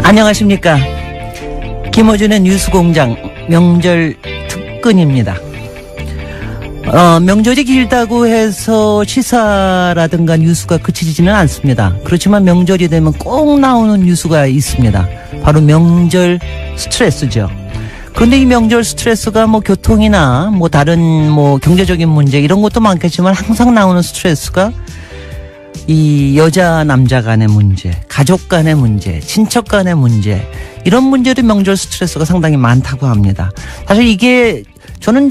안녕하십니까. 김어준의 뉴스공장 명절 특근입니다. 명절이 길다고 해서 시사라든가 뉴스가 그치지는 않습니다. 그렇지만 명절이 되면 꼭 나오는 뉴스가 있습니다. 바로 명절 스트레스죠. 그런데 이 명절 스트레스가 교통이나 다른 경제적인 문제 이런 것도 많겠지만 항상 나오는 스트레스가 이 여자 남자 간의 문제, 가족 간의 문제, 친척 간의 문제, 이런 문제도 명절 스트레스가 상당히 많다고 합니다. 사실 이게 저는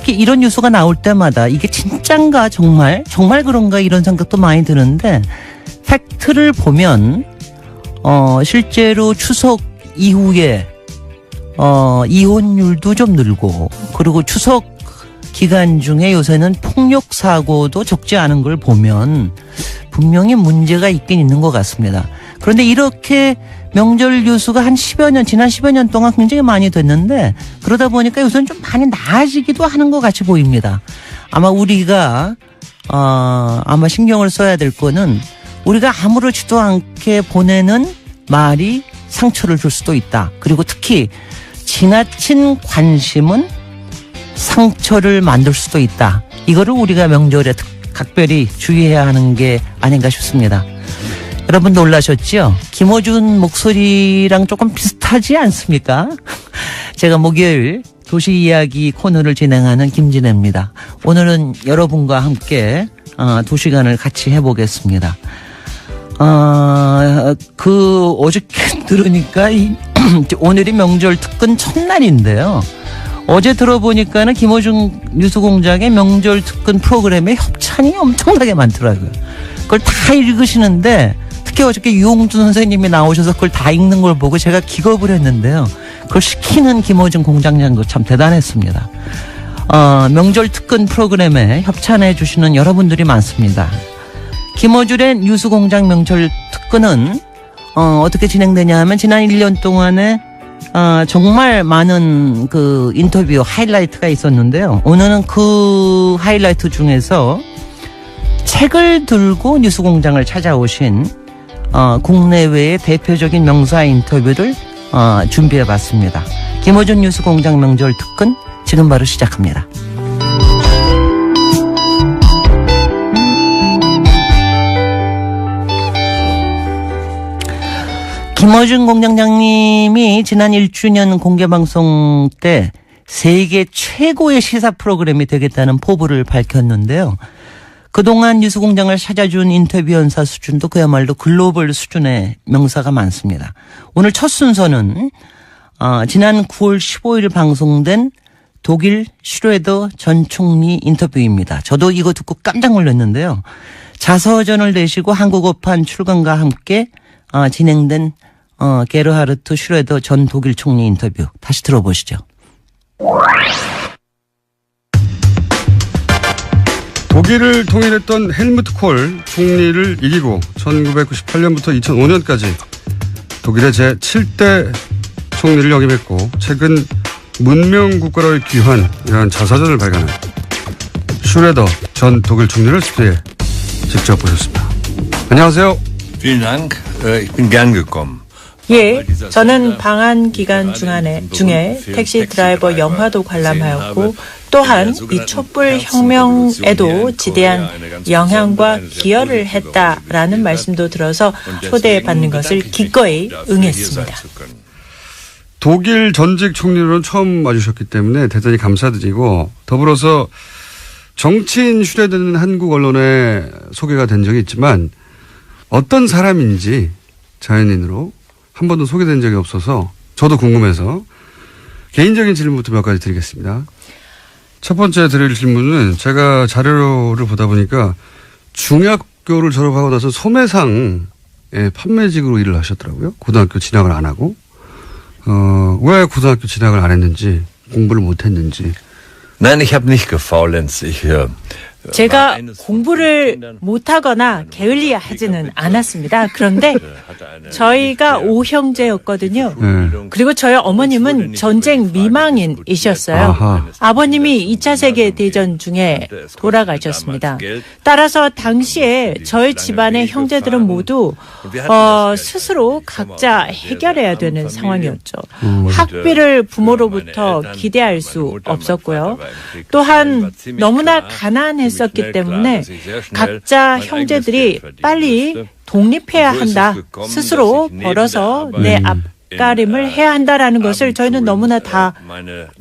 이런 뉴스가 나올 때마다 이게 진짠가 정말 그런가 이런 생각도 많이 드는데, 팩트를 보면 실제로 추석 이후에 이혼율도 좀 늘고, 그리고 추석 기간 중에 요새는 폭력 사고도 적지 않은 걸 보면 분명히 문제가 있긴 있는 것 같습니다. 그런데 이렇게 명절 뉴스가 지난 10여 년 동안 굉장히 많이 됐는데, 그러다 보니까 요새는 좀 많이 나아지기도 하는 것 같이 보입니다. 아마 우리가 아마 신경을 써야 될 거는, 우리가 아무렇지도 않게 보내는 말이 상처를 줄 수도 있다. 그리고 특히 지나친 관심은 상처를 만들 수도 있다. 이거를 우리가 명절에 각별히 주의해야 하는 게 아닌가 싶습니다. 여러분 놀라셨죠? 김어준 목소리랑 조금 비슷하지 않습니까? 제가 목요일 도시이야기 코너를 진행하는 김진애입니다. 오늘은 여러분과 함께 2시간을 같이 해보겠습니다. 어저께 들으니까 오늘이 명절 특근 첫날인데요. 어제 들어보니까는 김어준 뉴스공장의 명절 특근 프로그램에 협찬이 엄청나게 많더라고요. 그걸 다 읽으시는데, 특히 어저께 유홍준 선생님이 나오셔서 그걸 다 읽는 걸 보고 제가 기겁을 했는데요. 그걸 시키는 김어준 공장장도 참 대단했습니다. 명절 특근 프로그램에 협찬해 주시는 여러분들이 많습니다. 김어준의 뉴스공장 명절 특근은 어떻게 진행되냐 하면, 지난 1년 동안에 정말 많은 인터뷰 하이라이트가 있었는데요. 오늘은 그 하이라이트 중에서 책을 들고 뉴스공장을 찾아오신 국내외의 대표적인 명사 인터뷰를 준비해봤습니다. 김어준 뉴스공장 명절 특근 지금 바로 시작합니다. 김어준 공장장님이 지난 1주년 공개방송 때 세계 최고의 시사 프로그램이 되겠다는 포부를 밝혔는데요. 그동안 뉴스공장을 찾아준 인터뷰 연사 수준도 그야말로 글로벌 수준의 명사가 많습니다. 오늘 첫 순서는 지난 9월 15일 방송된 독일 슈레더 전 총리 인터뷰입니다. 저도 이거 듣고 깜짝 놀랐는데요. 자서전을 내시고 한국어판 출간과 함께 진행된 게르하르트 슈레더 전 독일 총리 인터뷰 다시 들어보시죠. 독일을 통일했던 헬무트 콜 총리를 이기고 1998년부터 2005년까지 독일의 제7대 총리를 역임했고, 최근 문명국가로의 귀환이라는 자서전을 발간한 슈레더 전 독일 총리를 스튜디오에 직접 모셨습니다. 안녕하세요. Vielen Dank. Ich bin gern gekommen. 예, 저는 방한 기간 중에 택시 드라이버 영화도 관람하였고, 또한 이 촛불 혁명에도 지대한 영향과 기여를 했다라는 말씀도 들어서 초대받는 것을 기꺼이 응했습니다. 독일 전직 총리로는 처음 와주셨기 때문에 대단히 감사드리고, 더불어서 정치인 슈레더는 한국 언론에 소개가 된 적이 있지만 어떤 사람인지 자연인으로 한 번도 소개된 적이 없어서 저도 궁금해서 개인적인 질문부터 몇 가지 드리겠습니다. 첫 번째 드릴 질문은, 제가 자료를 보다 보니까 중학교를 졸업하고 나서 소매상의 판매직으로 일을 하셨더라고요. 고등학교 진학을 안 하고. 왜 고등학교 진학을 안 했는지, 공부를 못 했는지. Nein, ich habe nicht gefaulenzt. 제가 공부를 못하거나 게을리하지는 않았습니다. 그런데 저희가 5형제였거든요. 그리고 저희 어머님은 전쟁 미망인이셨어요. 아하. 아버님이 2차 세계대전 중에 돌아가셨습니다. 따라서 당시에 저희 집안의 형제들은 모두 스스로 각자 해결해야 되는 상황이었죠. 학비를 부모로부터 기대할 수 없었고요. 또한 너무나 가난했었기 때문에 각자 형제들이 빨리 독립해야 한다. 스스로 벌어서 내 앞가림을 해야 한다라는 것을 저희는 너무나 다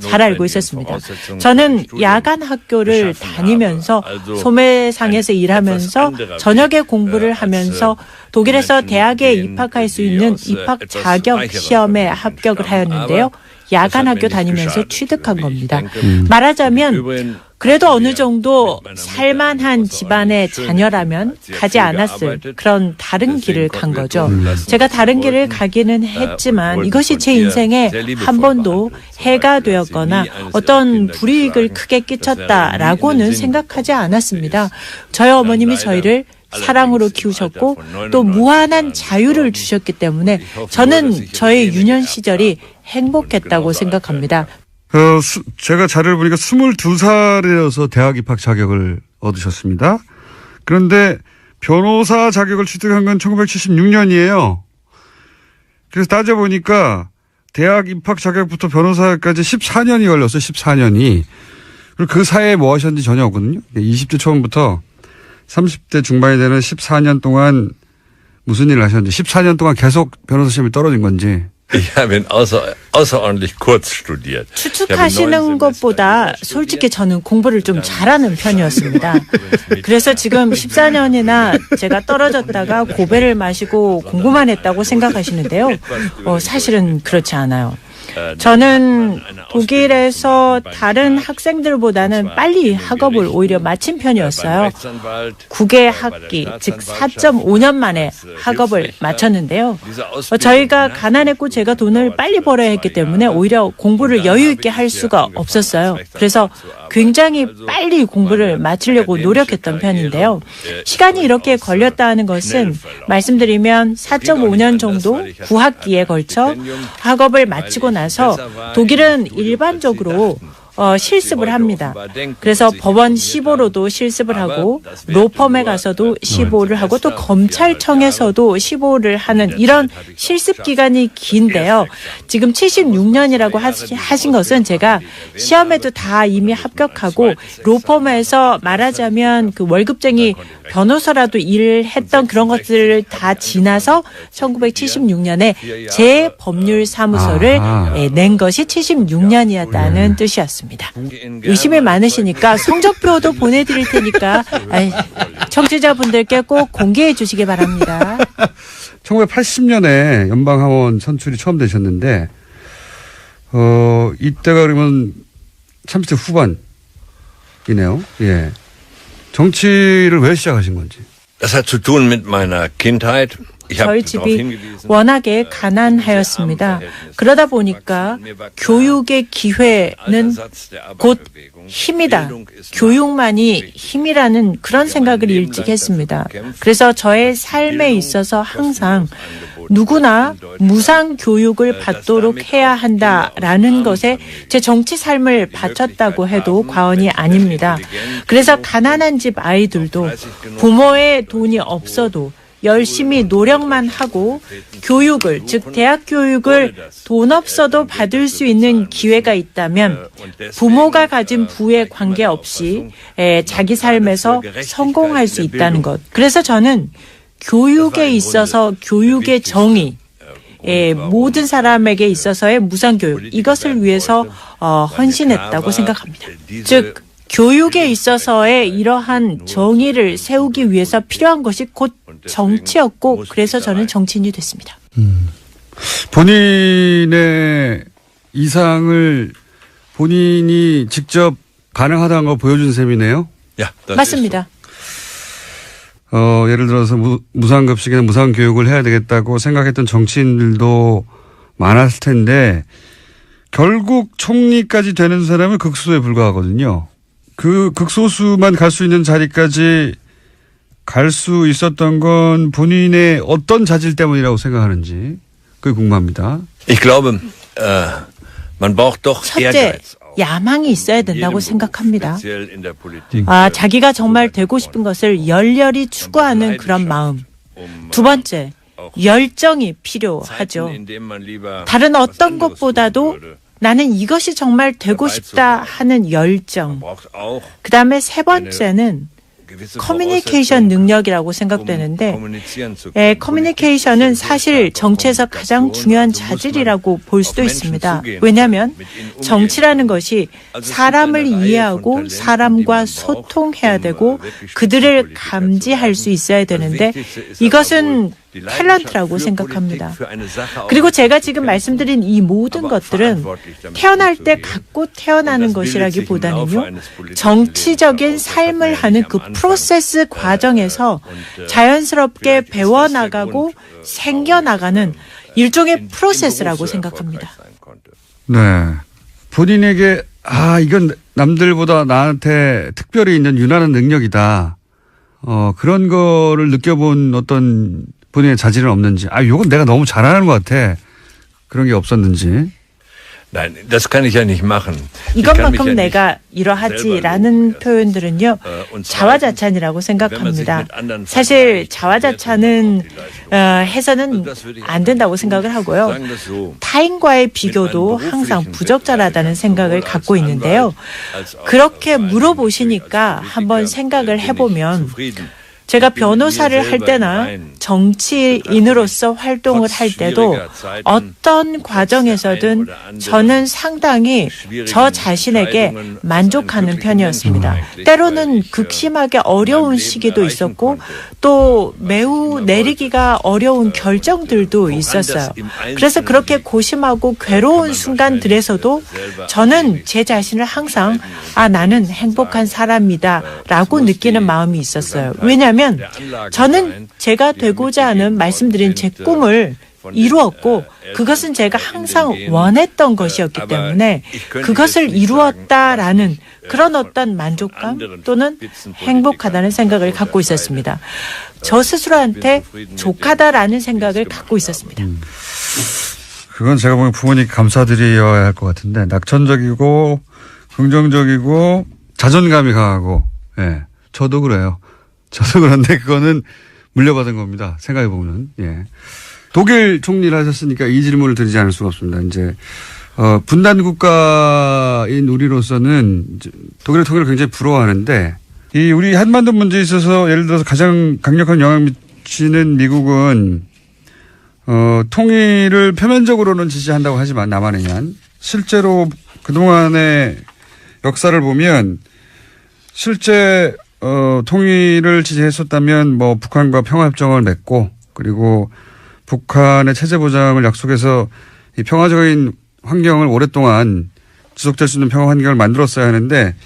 잘 알고 있었습니다. 저는 야간 학교를 다니면서 소매상에서 일하면서 저녁에 공부를 하면서 독일에서 대학에 입학할 수 있는 입학 자격 시험에 합격을 하였는데요. 야간 학교 다니면서 취득한 겁니다. 말하자면 그래도 어느 정도 살만한 집안의 자녀라면 가지 않았을 그런 다른 길을 간 거죠. 제가 다른 길을 가기는 했지만 이것이 제 인생에 한 번도 해가 되었거나 어떤 불이익을 크게 끼쳤다라고는 생각하지 않았습니다. 저희 어머님이 저희를 사랑으로 키우셨고 또 무한한 자유를 주셨기 때문에 저는 저의 유년 시절이 행복했다고 생각합니다. 제가 자료를 보니까 22살이어서 대학 입학 자격을 얻으셨습니다. 그런데 변호사 자격을 취득한 건 1976년이에요. 그래서 따져보니까 대학 입학 자격부터 변호사까지 14년이 걸렸어요. 14년이. 그리고 그 사이에 뭐 하셨는지 전혀 없거든요. 20대 초반부터 30대 중반이 되는 14년 동안 무슨 일을 하셨는지, 14년 동안 계속 변호사 시험이 떨어진 건지. Ich habe außerordentlich kurz studiert. 추측하시는 것보다 솔직히 저는 공부를 좀 잘하는 편이었습니다. 그래서 지금 14년이나 제가 떨어졌다가 고배를 마시고 공부만 했다고 생각하시는데요. 사실은 그렇지 않아요. 저는 독일에서 다른 학생들보다는 빨리 학업을 오히려 마친 편이었어요. 9개 학기, 즉 4.5년 만에 학업을 마쳤는데요. 저희가 가난했고 제가 돈을 빨리 벌어야 했기 때문에 오히려 공부를 여유 있게 할 수가 없었어요. 그래서 굉장히 빨리 공부를 마치려고 노력했던 편인데요. 시간이 이렇게 걸렸다는 것은 말씀드리면 4.5년 정도 9학기에 걸쳐 학업을 마치고 나서 독일은 일반적으로 실습을 합니다. 그래서 법원 시보로도 실습을 하고 로펌에 가서도 시보를 하고 또 검찰청에서도 시보를 하는 이런 실습 기간이 긴데요. 지금 76년이라고 하신 것은 제가 시험에도 다 이미 합격하고 로펌에서 말하자면 그 월급쟁이 변호사라도 일을 했던 그런 것들을 다 지나서 1976년에 제 법률 사무소를 낸 것이 76년이었다는 뜻이었습니다. 의심이 많으시니까 성적표도 보내드릴 테니까 청취자분들께 꼭 공개해 주시기 바랍니다. 1980년에 연방하원 선출이 처음 되셨는데 이때가 그러면 30대 후반이네요. 예. 정치를 왜 시작하신 건지. Das hat zu tun mit meiner Kindheit. 저희 집이 워낙에 가난하였습니다. 그러다 보니까 교육의 기회는 곧 힘이다. 교육만이 힘이라는 그런 생각을 일찍 했습니다. 그래서 저의 삶에 있어서 항상 누구나 무상 교육을 받도록 해야 한다라는 것에 제 정치 삶을 바쳤다고 해도 과언이 아닙니다. 그래서 가난한 집 아이들도 부모의 돈이 없어도 열심히 노력만 하고 교육을, 즉 대학 교육을 돈 없어도 받을 수 있는 기회가 있다면 부모가 가진 부에 관계없이 자기 삶에서 성공할 수 있다는 것. 그래서 저는 교육에 있어서 교육의 정의, 모든 사람에게 있어서의 무상교육, 이것을 위해서 헌신했다고 생각합니다. 즉 교육에 있어서의 이러한 정의를 세우기 위해서 필요한 것이 곧 정치였고 그래서 저는 정치인이 됐습니다. 본인의 이상을 본인이 직접 가능하다는 걸 보여준 셈이네요. 맞습니다. 예를 들어서 무상급식이나 무상교육을 해야 되겠다고 생각했던 정치인들도 많았을 텐데 결국 총리까지 되는 사람은 극소에 불과하거든요. 그 극소수만 갈 수 있는 자리까지 갈 수 있었던 건 본인의 어떤 자질 때문이라고 생각하는지 그게 궁금합니다. Ich glaube, man braucht doch 첫째, Ehrgeiz. 야망이 있어야 된다고 생각합니다. Speziell in der Politik. 자기가 정말 되고 싶은 것을 열렬히 추구하는 그런 마음. 두 번째, 열정이 필요하죠. 다른 어떤 것보다도 나는 이것이 정말 되고 싶다 하는 열정. 그 다음에 세 번째는 커뮤니케이션 능력이라고 생각되는데 커뮤니케이션은 사실 정치에서 가장 중요한 자질이라고 볼 수도 있습니다. 왜냐하면 정치라는 것이 사람을 이해하고 사람과 소통해야 되고 그들을 감지할 수 있어야 되는데 이것은 탤런트라고 생각합니다. 그리고 제가 지금 말씀드린 이 모든 것들은 태어날 때 갖고 태어나는 것이라기보다는요. 정치적인 삶을 하는 그 프로세스 과정에서 자연스럽게 배워나가고 생겨나가는 일종의 프로세스라고 생각합니다. 네. 본인에게 이건 남들보다 나한테 특별히 있는 유난한 능력이다. 그런 거를 느껴본 어떤 본인의 자질은 없는지, 요건 내가 너무 잘하는 것 같아. 그런 게 없었는지. Nein, das kann ich ja nicht machen. 이것만큼 내가 이러하지라는 표현들은요. 자화자찬이라고 생각합니다. 사실 자화자찬은 해서는 안 된다고 생각을 하고요. 타인과의 비교도 항상 부적절하다는 생각을 갖고 있는데요. 그렇게 물어보시니까 한번 생각을 해보면 제가 변호사를 할 때나 정치인으로서 활동을 할 때도 어떤 과정에서든 저는 상당히 저 자신에게 만족하는 편이었습니다. 때로는 극심하게 어려운 시기도 있었고 또 매우 내리기가 어려운 결정들도 있었어요. 그래서 그렇게 고심하고 괴로운 순간들에서도 저는 제 자신을 항상 나는 행복한 사람이다 라고 느끼는 마음이 있었어요. 왜냐하면 저는 제가 되고자 하는 말씀드린 제 꿈을 이루었고 그것은 제가 항상 원했던 것이었기 때문에 그것을 이루었다라는 그런 어떤 만족감 또는 행복하다는 생각을 갖고 있었습니다. 저 스스로한테 족하다라는 생각을 갖고 있었습니다. 그건 제가 보기엔 부모님 감사드려야 할 것 같은데 낙천적이고 긍정적이고 자존감이 강하고 저도 그래요. 저도 그런데 그거는 물려받은 겁니다. 생각해보면. 독일 총리를 하셨으니까 이 질문을 드리지 않을 수가 없습니다. 이제, 분단 국가인 우리로서는 독일의 통일을 굉장히 부러워하는데 이 우리 한반도 문제에 있어서 예를 들어서 가장 강력한 영향을 미치는 미국은 통일을 표면적으로는 지지한다고 하지만 남한에는 실제로 그동안의 역사를 보면 실제 통일을 지지했었다면 북한과 평화협정을 맺고 그리고 북한의 체제 보장을 약속해서 이 평화적인 환경을 오랫동안 지속될 수 있는 평화 환경을 만들었어야 하는데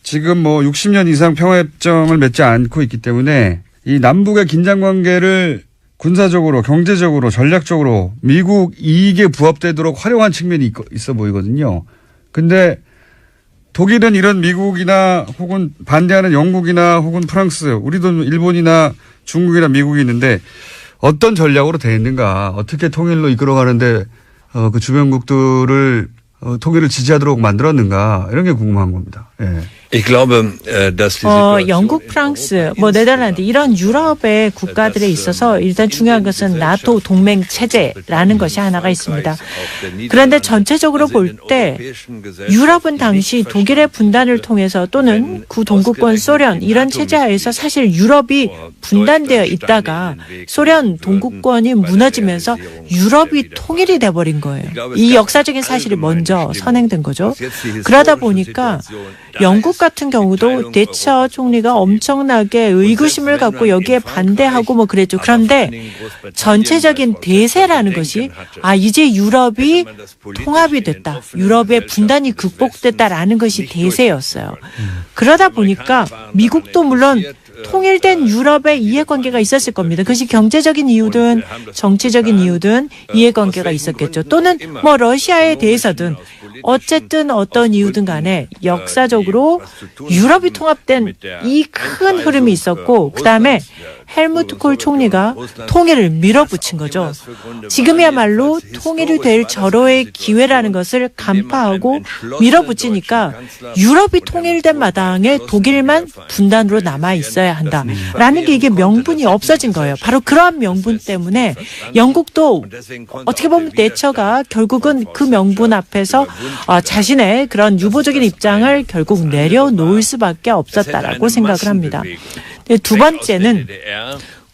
지금 60년 이상 평화협정을 맺지 않고 있기 때문에 이 남북의 긴장 관계를 군사적으로 경제적으로 전략적으로 미국 이익에 부합되도록 활용한 측면이 있어 보이거든요. 근데 독일은 이런 미국이나 혹은 반대하는 영국이나 혹은 프랑스, 우리도 일본이나 중국이나 미국이 있는데 어떤 전략으로 되어 있는가, 어떻게 통일로 이끌어가는데 그 주변국들을 통일을 지지하도록 만들었는가 이런 게 궁금한 겁니다. Ich glaube, dass 영국, 프랑스, 네덜란드 이런 유럽의 국가들에 있어서 일단 중요한 것은 나토 동맹 체제라는 것이 하나가 있습니다. 그런데 전체적으로 볼 때 유럽은 당시 독일의 분단을 통해서 또는 구동구권 소련 이런 체제 하에서 사실 유럽이 분단되어 있다가 소련 동구권이 무너지면서 유럽이 통일이 돼버린 거예요. 이 역사적인 사실이 먼저 선행된 거죠. 그러다 보니까 영국 같은 경우도 대처 총리가 엄청나게 의구심을 갖고 여기에 반대하고 그랬죠. 그런데 전체적인 대세라는 것이 이제 유럽이 통합이 됐다. 유럽의 분단이 극복됐다라는 것이 대세였어요. 그러다 보니까 미국도 물론 통일된 유럽의 이해관계가 있었을 겁니다. 그것이 경제적인 이유든 정치적인 이유든 이해관계가 있었겠죠. 또는 뭐 러시아에 대해서든 어쨌든 어떤 이유든 간에 역사적으로 유럽이 통합된 이 큰 흐름이 있었고 그다음에 헬무트 콜 총리가 통일을 밀어붙인 거죠. 지금이야말로 통일이 될 절호의 기회라는 것을 간파하고 밀어붙이니까 유럽이 통일된 마당에 독일만 분단으로 남아 있어야 한다라는 게 이게 명분이 없어진 거예요. 바로 그러한 명분 때문에 영국도 어떻게 보면 대처가 결국은 그 명분 앞에서 자신의 그런 유보적인 입장을 결국 내려놓을 수밖에 없었다라고 생각을 합니다. 두 번째는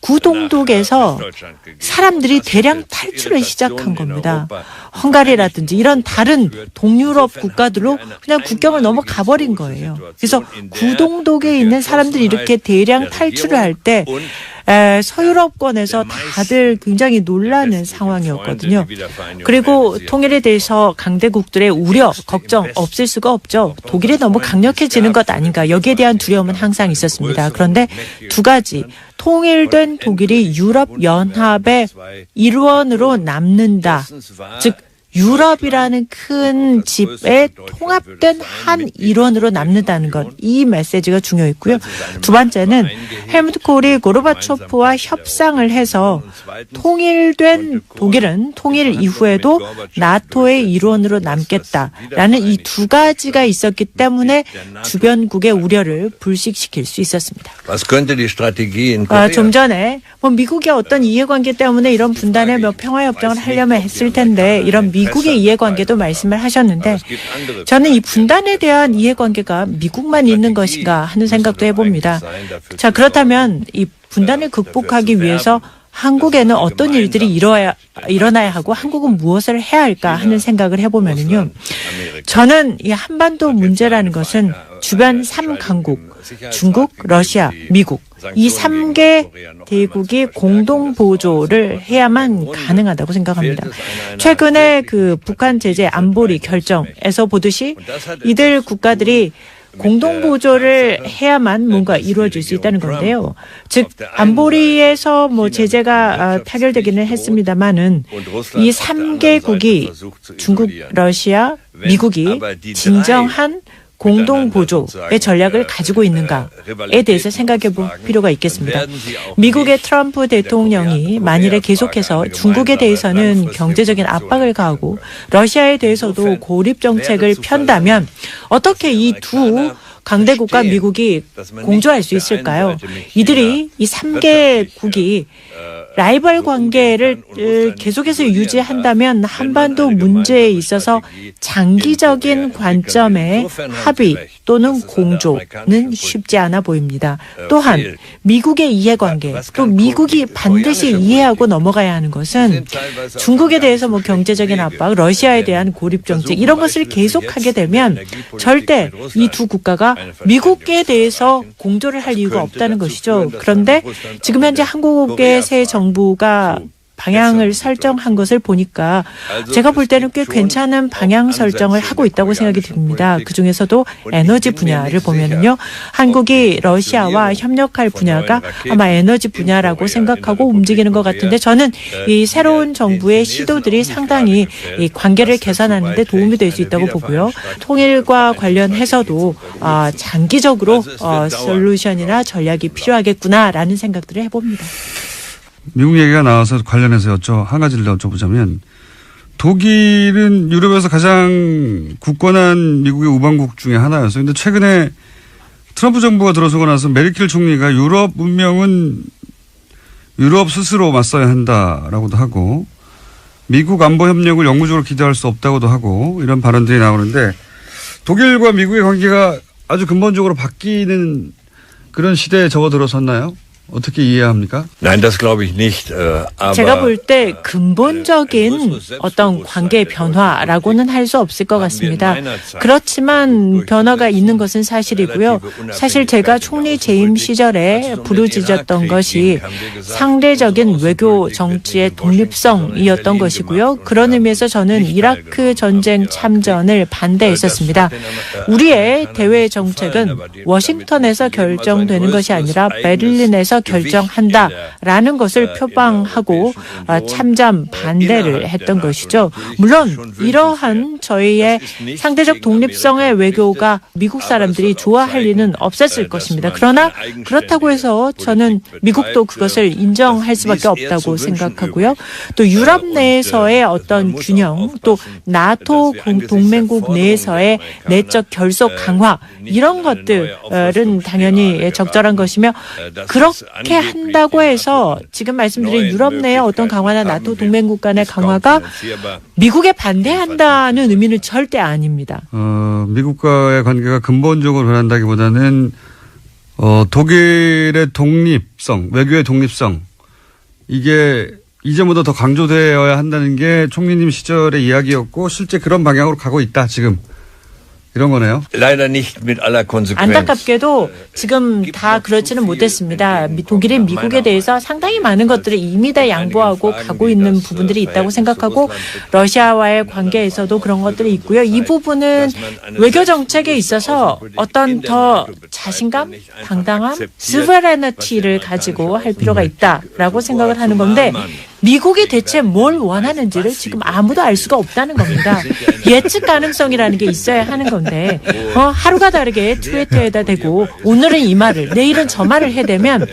구동독에서 사람들이 대량 탈출을 시작한 겁니다. 헝가리라든지 이런 다른 동유럽 국가들로 그냥 국경을 넘어가 버린 거예요. 그래서 구동독에 있는 사람들이 이렇게 대량 탈출을 할 때 서유럽권에서 다들 굉장히 놀라는 상황이었거든요. 그리고 통일에 대해서 강대국들의 우려, 걱정 없을 수가 없죠. 독일이 너무 강력해지는 것 아닌가. 여기에 대한 두려움은 항상 있었습니다. 그런데 두 가지. 통일된 독일이 유럽연합의 일원으로 남는다. 즉 유럽이라는 큰 집에 통합된 한 일원으로 남는다는 것. 이 메시지가 중요했고요. 두 번째는 헬무트 콜이 고르바초프와 협상을 해서 통일된 독일은 통일 이후에도 나토의 일원으로 남겠다라는 이 두 가지가 있었기 때문에 주변국의 우려를 불식시킬 수 있었습니다. 좀 전에 미국의 어떤 이해관계 때문에 이런 분단의 평화협정을 하려면 했을 텐데 이런 미국의 이해관계도 말씀을 하셨는데 저는 이 분단에 대한 이해관계가 미국만 있는 것인가 하는 생각도 해봅니다. 자, 그렇다면 이 분단을 극복하기 위해서 한국에는 어떤 일들이 일어나야 하고 한국은 무엇을 해야 할까 하는 생각을 해보면요. 저는 이 한반도 문제라는 것은 주변 3강국, 중국, 러시아, 미국 이 3개 대국이 공동 보조를 해야만 가능하다고 생각합니다. 최근에 그 북한 제재 안보리 결정에서 보듯이 이들 국가들이 공동 보조를 해야만 뭔가 이루어질 수 있다는 건데요. 즉 안보리에서 뭐 제재가 타결되기는 했습니다만은 이 3개국이 중국, 러시아, 미국이 진정한 공동 보조의 전략을 가지고 있는가에 대해서 생각해 볼 필요가 있겠습니다. 미국의 트럼프 대통령이 만일에 계속해서 중국에 대해서는 경제적인 압박을 가하고 러시아에 대해서도 고립 정책을 편다면 어떻게 이 두 강대국과 미국이 공조할 수 있을까요? 이들이 이 3개국이 라이벌 관계를 계속해서 유지한다면 한반도 문제에 있어서 장기적인 관점의 합의 또는 공조는 쉽지 않아 보입니다. 또한 미국의 이해관계, 또 미국이 반드시 이해하고 넘어가야 하는 것은 중국에 대해서 뭐 경제적인 압박, 러시아에 대한 고립 정책 이런 것을 계속하게 되면 절대 이 두 국가가 미국에 대해서 공조를 할 이유가 없다는 것이죠. 그런데 지금 현재 한국의 새 정부가 방향을 설정한 것을 보니까 제가 볼 때는 꽤 괜찮은 방향 설정을 하고 있다고 생각이 듭니다. 그중에서도 에너지 분야를 보면은요. 한국이 러시아와 협력할 분야가 아마 에너지 분야라고 생각하고 움직이는 것 같은데 저는 이 새로운 정부의 시도들이 상당히 이 관계를 개선하는 데 도움이 될 수 있다고 보고요. 통일과 관련해서도 장기적으로 솔루션이나 전략이 필요하겠구나라는 생각들을 해봅니다. 미국 얘기가 나와서 관련해서 한 가지를 여쭤보자면 독일은 유럽에서 가장 굳건한 미국의 우방국 중에 하나였어요. 그런데 최근에 트럼프 정부가 들어서고 나서 메르켈 총리가 유럽 문명은 유럽 스스로 맞서야 한다라고도 하고 미국 안보 협력을 영구적으로 기대할 수 없다고도 하고 이런 발언들이 나오는데 독일과 미국의 관계가 아주 근본적으로 바뀌는 그런 시대에 접어들어섰나요? 어떻게 이해합니까? Nein, das glaube ich nicht. Aber 제가 볼 때 근본적인 어떤 관계의 변화라고는 할 수 없을 것 같습니다. 그렇지만 변화가 있는 것은 사실이고요. 사실 제가 총리 재임 시절에 부르짖었던 것이 상대적인 외교 정치의 독립성이었던 것이고요. 그런 의미에서 저는 이라크 전쟁 참전을 반대했었습니다. 우리의 대외 정책은 워싱턴에서 결정되는 것이 아니라 베를린에서 결정한다라는 것을 표방하고 참전 반대를 했던 것이죠. 물론 이러한 저희의 상대적 독립성의 외교가 미국 사람들이 좋아할 리는 없었을 것입니다. 그러나 그렇다고 해서 저는 미국도 그것을 인정할 수밖에 없다고 생각하고요. 또 유럽 내에서의 어떤 균형, 또 나토 동맹국 내에서의 내적 결속 강화 이런 것들은 당연히 적절한 것이며 그렇게 한다고 해서 지금 말씀드린 유럽 내의 어떤 강화나 나토 동맹국 간의 강화가 미국에 반대한다는 의미는 절대 아닙니다. 미국과의 관계가 근본적으로 변한다기보다는 독일의 독립성, 외교의 독립성 이게 이전보다 더 강조되어야 한다는 게 총리님 시절의 이야기였고 실제 그런 방향으로 가고 있다 지금. 이런 거네요. Leider nicht mit aller Konsequenz. 안타깝게도 지금 다 그렇지는 못했습니다. 독일이 미국에 대해서 상당히 많은 것들을 이미 다 양보하고 가고 있는 부분들이 있다고 생각하고 러시아와의 관계에서도 그런 것들이 있고요. 이 부분은 외교 정책에 있어서 어떤 더 자신감, 당당함, 스베레너티를 가지고 할 필요가 있다라고 생각을 하는 건데 미국이 대체 뭘 원하는지를 지금 아무도 알 수가 없다는 겁니다. 예측 가능성이라는 게 있어야 하는 건데 하루가 다르게 트위터에다 대고 오늘은 이 말을 내일은 저 말을 해대면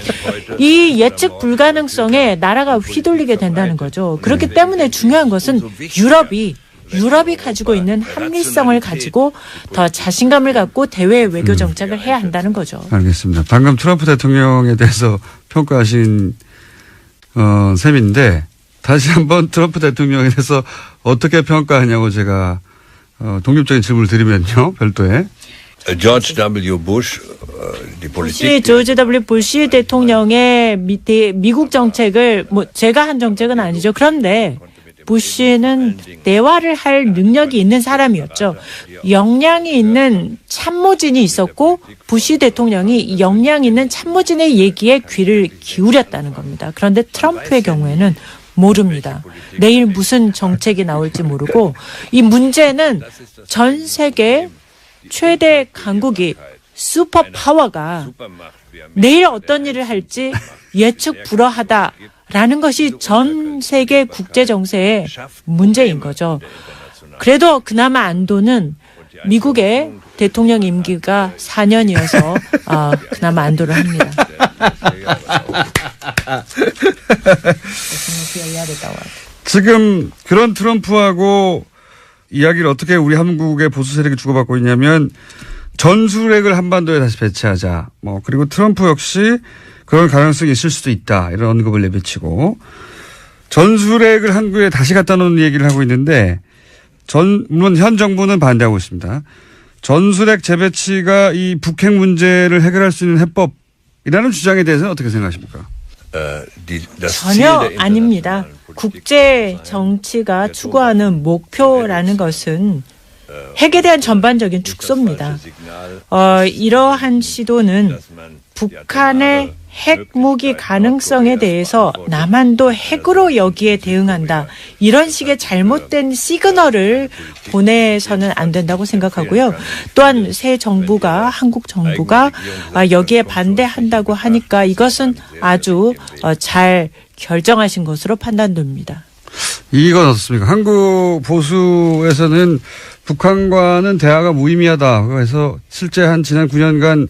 이 예측 불가능성에 나라가 휘둘리게 된다는 거죠. 그렇기 때문에 중요한 것은 유럽이 가지고 있는 합리성을 가지고 더 자신감을 갖고 대외 외교 정책을 해야 한다는 거죠. 알겠습니다. 방금 트럼프 대통령에 대해서 평가하신 셈인데 다시 한번 트럼프 대통령에 대해서 어떻게 평가하냐고 제가 독립적인 질문을 드리면요. 별도에. George W. Bush, 조지 W. 부시 대통령의 미국 정책을 제가 한 정책은 아니죠. 그런데 부시는 대화를 할 능력이 있는 사람이었죠. 역량이 있는 참모진이 있었고 부시 대통령이 역량 있는 참모진의 얘기에 귀를 기울였다는 겁니다. 그런데 트럼프의 경우에는 모릅니다. 내일 무슨 정책이 나올지 모르고 이 문제는 전 세계 최대 강국이 슈퍼파워가 내일 어떤 일을 할지 예측 불허하다라는 것이 전 세계 국제 정세의 문제인 거죠. 그래도 그나마 안도는 미국의 대통령 임기가 4년이어서 그나마 안도를 합니다. 지금 그런 트럼프하고 이야기를 어떻게 우리 한국의 보수 세력이 주고받고 있냐면 전술핵을 한반도에 다시 배치하자. 그리고 트럼프 역시 그런 가능성이 있을 수도 있다. 이런 언급을 내비치고 전술핵을 한국에 다시 갖다 놓는 얘기를 하고 있는데 물론 현 정부는 반대하고 있습니다. 전술핵 재배치가 이 북핵 문제를 해결할 수 있는 해법이라는 주장에 대해서는 어떻게 생각하십니까? 전혀 아닙니다. 국제 정치가 추구하는 목표라는 것은 핵에 대한 전반적인 축소입니다. 이러한 시도는 북한의 핵무기 가능성에 대해서 남한도 핵으로 여기에 대응한다. 이런 식의 잘못된 시그널을 보내서는 안 된다고 생각하고요. 또한 새 정부가 한국 정부가 여기에 반대한다고 하니까 이것은 아주 잘 결정하신 것으로 판단됩니다. 이건 어떻습니까? 한국 보수에서는 북한과는 대화가 무의미하다. 그래서 실제 지난 9년간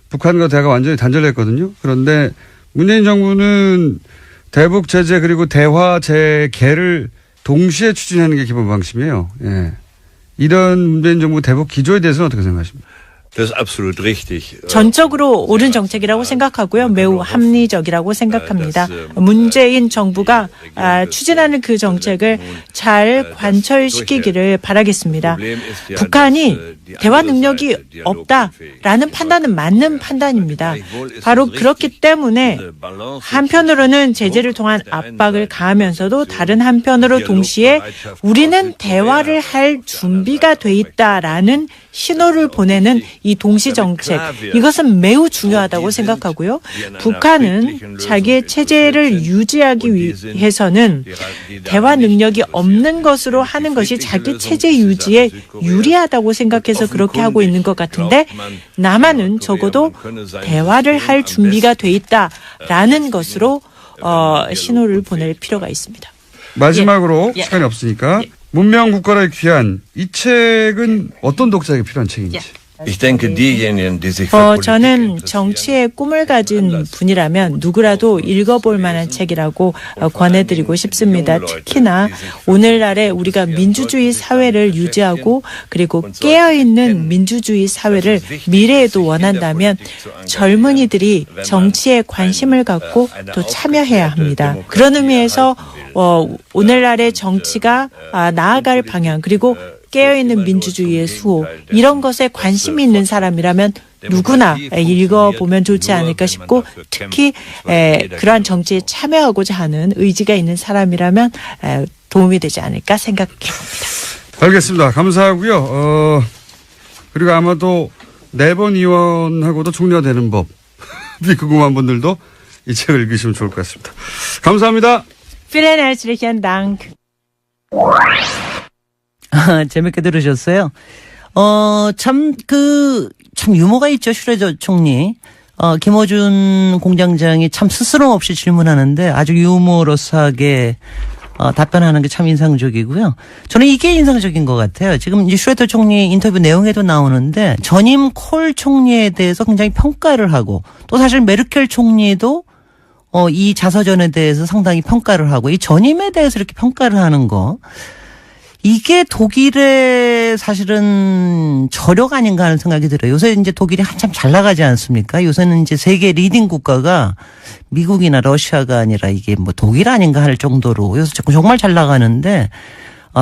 북한과 대화가 완전히 단절했거든요. 그런데 문재인 정부는 대북 제재 그리고 대화 재개를 동시에 추진하는 게 기본 방침이에요. 예. 이런 문재인 정부 대북 기조에 대해서는 어떻게 생각하십니까? Das ist absolut richtig. 전적으로 옳은 정책이라고 생각하고요. 매우 합리적이라고 생각합니다. 문재인 정부가 추진하는 그 정책을 잘 관철시키기를 바라겠습니다. 북한이 대화 능력이 없다라는 판단은 맞는 판단입니다. 바로 그렇기 때문에 한편으로는 제재를 통한 압박을 가하면서도 다른 한편으로 동시에 우리는 대화를 할 준비가 돼 있다라는 신호를 보내는 이 동시 정책, 이것은 매우 중요하다고 생각하고요. 북한은 자기의 체제를 유지하기 위해서는 대화 능력이 없는 것으로 하는 것이 자기 체제 유지에 유리하다고 생각해서 그렇게 하고 있는 것 같은데, 남한은 적어도 대화를 할 준비가 돼 있다라는 것으로 신호를 보낼 필요가 있습니다. 마지막으로 시간이 없으니까 문명 국가를 귀한 이 책은 어떤 독자에게 필요한 책인지. Ich denke, diejenigen, die sich 저는 정치의 꿈을 가진 분이라면 누구라도 읽어볼 만한 책이라고 권해드리고 싶습니다. 특히나 오늘날에 우리가 민주주의 사회를 유지하고 그리고 깨어있는 민주주의 사회를 미래에도 원한다면 젊은이들이 정치에 관심을 갖고 또 참여해야 합니다. 그런 의미에서 오늘날의 정치가 나아갈 방향, 그리고 깨어있는 민주주의의 수호, 이런 것에 관심이 있는 사람이라면 누구나 읽어보면 좋지 않을까 싶고, 특히 그러한 정치에 참여하고자 하는 의지가 있는 사람이라면 도움이 되지 않을까 생각해 봅니다. 알겠습니다. 감사하고요. 그리고 아마도 4번 의원하고도 총리가 되는 법이 궁금한 분들도 이 책을 읽으시면 좋을 것 같습니다. 감사합니다. Vielen herzlichen Dank. 재밌게 들으셨어요? 참 유머가 있죠, 슈레저 총리. 김어준 공장장이 참 스스럼 없이 질문하는데 아주 유머러스하게 답변하는 게 참 인상적이고요. 저는 이게 인상적인 것 같아요. 지금 이제 슈레저 총리 인터뷰 내용에도 나오는데 전임 콜 총리에 대해서 굉장히 평가를 하고, 또 사실 메르켈 총리도 이 자서전에 대해서 상당히 평가를 하고, 이 전임에 대해서 이렇게 평가를 하는 거, 이게 독일의 사실은 저력 아닌가 하는 생각이 들어요. 요새 이제 독일이 한참 잘 나가지 않습니까? 요새는 이제 세계 리딩 국가가 미국이나 러시아가 아니라 이게 뭐 독일 아닌가 할 정도로 요새 정말 잘 나가는데,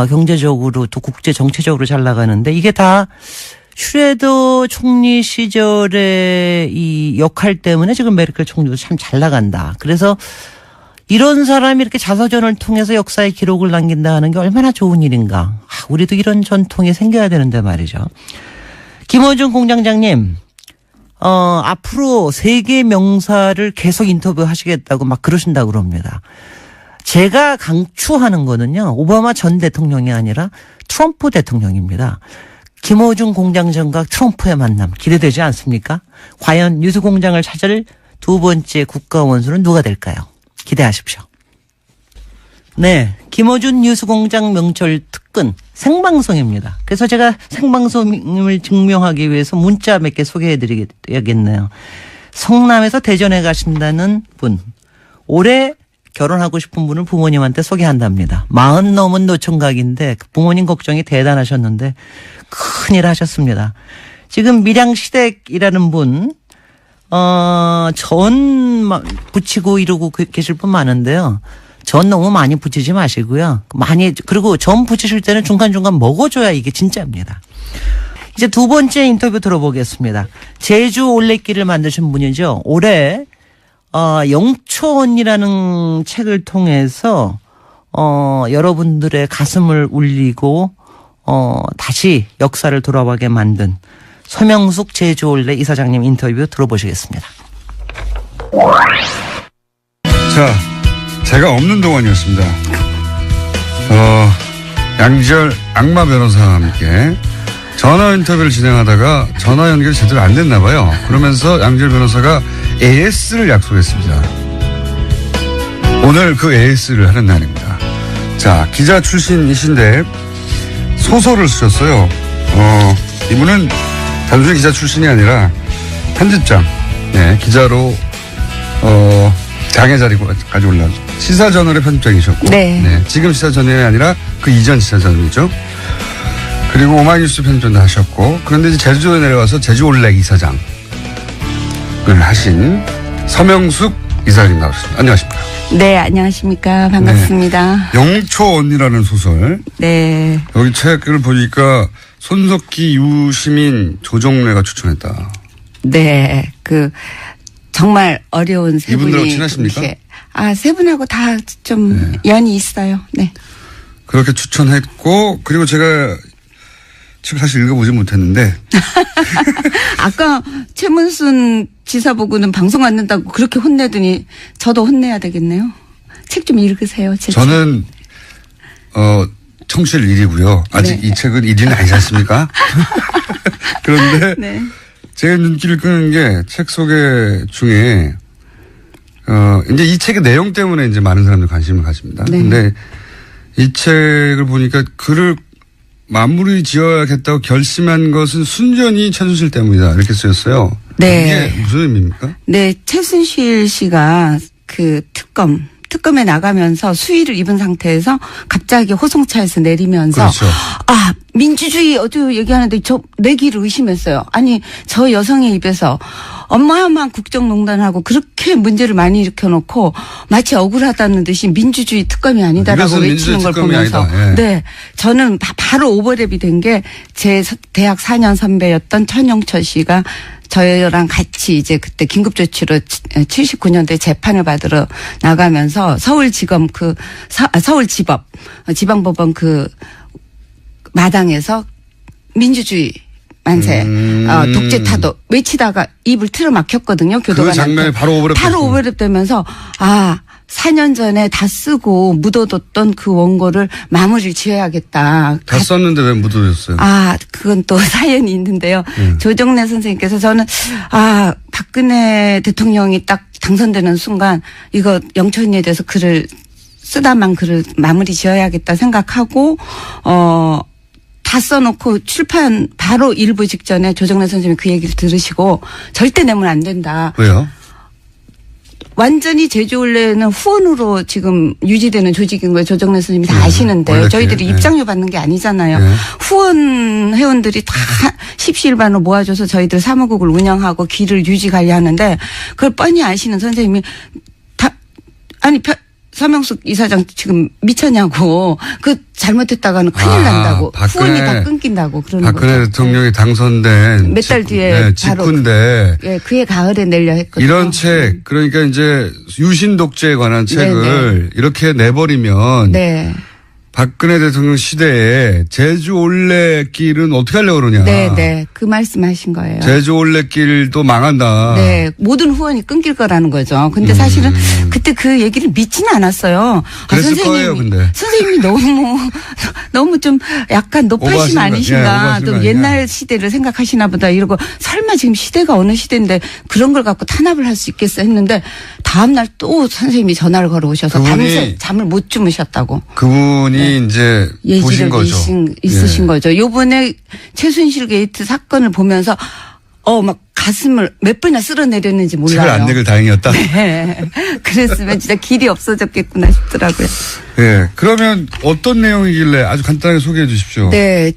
경제적으로 또 국제 정치적으로 잘 나가는데, 이게 다 슈레더 총리 시절의 이 역할 때문에 지금 메르켈 총리도 참 잘 나간다. 그래서 이런 사람이 이렇게 자서전을 통해서 역사의 기록을 남긴다 하는 게 얼마나 좋은 일인가. 우리도 이런 전통이 생겨야 되는데 말이죠. 김어준 공장장님, 앞으로 세계 명사를 계속 인터뷰하시겠다고 막 그러신다고 그럽니다. 제가 강추하는 거는요, 오바마 전 대통령이 아니라 트럼프 대통령입니다. 김어준 공장장과 트럼프의 만남 기대되지 않습니까? 과연 뉴스공장을 찾을 두 번째 국가 원수는 누가 될까요? 기대하십시오. 네, 김어준 뉴스공장 명절 특근 생방송입니다. 그래서 제가 생방송을 증명하기 위해서 문자 몇 개 소개해드리겠네요. 성남에서 대전에 가신다는 분, 올해 결혼하고 싶은 분을 부모님한테 소개한답니다. 40 넘은 노총각인데 부모님 걱정이 대단하셨는데 큰일 하셨습니다. 지금 밀양시댁이라는 분, 전 붙이고 이러고 계실 분 많은데요. 전 너무 많이 붙이지 마시고요. 그리고 전 붙이실 때는 중간중간 먹어줘야 이게 진짜입니다. 이제 두 번째 인터뷰 들어보겠습니다. 제주 올레길을 만드신 분이죠. 올해, 영초언이라는 책을 통해서, 여러분들의 가슴을 울리고, 다시 역사를 돌아가게 만든 서명숙 제주올레 이사장님 인터뷰 들어보시겠습니다. 자, 제가 없는 동안이었습니다. 양지열 악마 변호사와 함께 전화 인터뷰를 진행하다가 전화 연결이 제대로 안 됐나 봐요. 그러면서 양지열 변호사가 AS를 약속했습니다. 오늘 그 AS를 하는 날입니다. 자, 기자 출신이신데 소설을 쓰셨어요. 이분은 단순히 기자 출신이 아니라 편집장, 네, 기자로 장의 자리까지 올라왔죠. 시사저널의 편집장이셨고, 네. 네, 지금 시사저널이 아니라 그 이전 시사저널이죠. 그리고 오마이뉴스 편집도 하셨고, 그런데 이제 제주도에 내려와서 제주올렉 이사장을 하신 서명숙 이사님 나오셨습니다. 안녕하십니까? 네, 안녕하십니까. 반갑습니다. 네. 영초 언니라는 소설. 네. 여기 책을 보니까 손석희, 유시민, 조정래가 추천했다. 네. 정말 어려운 세 분이. 이분들하고 친하십니까? 세 분하고 다 좀 연이 있어요. 네. 그렇게 추천했고, 그리고 제가 책을 사실 읽어보지 못했는데. 아까 최문순 지사 보고는 방송 안 된다고 그렇게 혼내더니 저도 혼내야 되겠네요. 책 좀 읽으세요. 저는, 청취를 1위고요. 아직 네. 이 책은 1위는 아니지 않습니까? 그런데 네. 제 눈길을 끄는 게 책 소개 중에, 이제 이 책의 내용 때문에 이제 많은 사람들이 관심을 가집니다. 네. 근데 이 책을 보니까 글을 마무리 지어야겠다고 결심한 것은 순전히 최순실 때문이다. 이렇게 쓰였어요. 네. 이게 무슨 의미입니까? 네. 최순실 씨가 특검에 나가면서 수위를 입은 상태에서 갑자기 호송차에서 내리면서 그렇죠. 민주주의 어쩌고 얘기하는데 내 귀를 의심했어요. 아니 저 여성의 입에서 어마어마한 국정농단하고 그렇게 문제를 많이 일으켜놓고 마치 억울하다는 듯이 민주주의 특검이 아니다라고 이것은 외치는 걸 특검이 보면서 아니다. 예. 네, 저는 바로 오버랩이 된 게 제 대학 4년 선배였던 천영철 씨가 저희랑 같이 이제 그때 긴급조치로 79년도에 재판을 받으러 나가면서 서울지검 서울지법 지방법원 마당에서 민주주의 만세, 독재 타도 외치다가 입을 틀어막혔거든요. 교도관한테. 그 장면이 바로 오버랩 바로 오버랩 되면서 4년 전에 다 쓰고 묻어뒀던 그 원고를 마무리를 지어야겠다. 다 썼는데 왜 묻어졌어요? 그건 또 사연이 있는데요. 조정래 선생님께서 저는 박근혜 대통령이 딱 당선되는 순간 이거 영천이에 대해서 글을 마무리 지어야겠다 생각하고 다 써놓고 출판 바로 일부 직전에 조정래 선생님이 그 얘기를 들으시고 절대 내면 안 된다. 왜요? 완전히 제주올레는 후원으로 지금 유지되는 조직인 거예요. 조정래 선생님이 다 원래 아시는데 저희들이 네. 입장료 받는 게 아니잖아요. 네. 후원 회원들이 다 십시일반으로 모아줘서 저희들 사무국을 운영하고 길을 유지 관리하는데 그걸 뻔히 아시는 선생님이 서명숙 이사장 지금 미쳤냐고 잘못했다가는 큰일 난다고 후원이 다 끊긴다고 그러는 거죠. 박근혜 대통령이 당선된 몇 달 뒤에 직후인데 그해 가을에 내려 했거든요. 이런 책 그러니까 이제 유신 독재에 관한 책을 이렇게 내버리면 박근혜 대통령 시대에 제주 올레길은 어떻게 하려고 그러냐. 네. 그 말씀하신 거예요. 제주 올레길도 망한다. 네. 모든 후원이 끊길 거라는 거죠. 근데 사실은 그때 그 얘기를 믿지는 않았어요. 그랬을 거예요, 근데. 선생님이 너무 좀 약간 높아심 아니신가. 예, 또 옛날 시대를 생각하시나 보다 이러고 설마 지금 시대가 어느 시대인데 그런 걸 갖고 탄압을 할 수 있겠어 했는데 다음날 또 선생님이 전화를 걸어오셔서 밤새 잠을 못 주무셨다고. 그분이 이제 보신 거죠. 있으신 거죠. 요번에 최순실 게이트 사건을 보면서 막 가슴을 몇 번이나 쓸어내렸는지 몰라요. 책을 안 읽을 다행이었다. 네. 그랬으면 진짜 길이 없어졌겠구나 싶더라고요. 네. 그러면 어떤 내용이길래 아주 간단하게 소개해 주십시오. 네.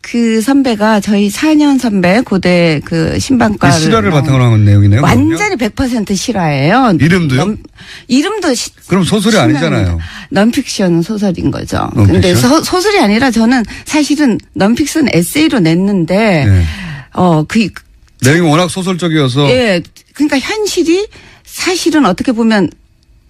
그 선배가 저희 4년 선배 고대 신방과를 실화를 바탕으로 한 내용이네요. 완전히 100% 실화예요. 이름도요? 이름도 그럼 소설이 아니잖아요. 넌픽션 소설인 거죠. 넌픽션? 근데 소설이 아니라 저는 사실은 넌픽션 에세이로 냈는데 내용이 워낙 소설적이어서 그러니까 현실이 사실은 어떻게 보면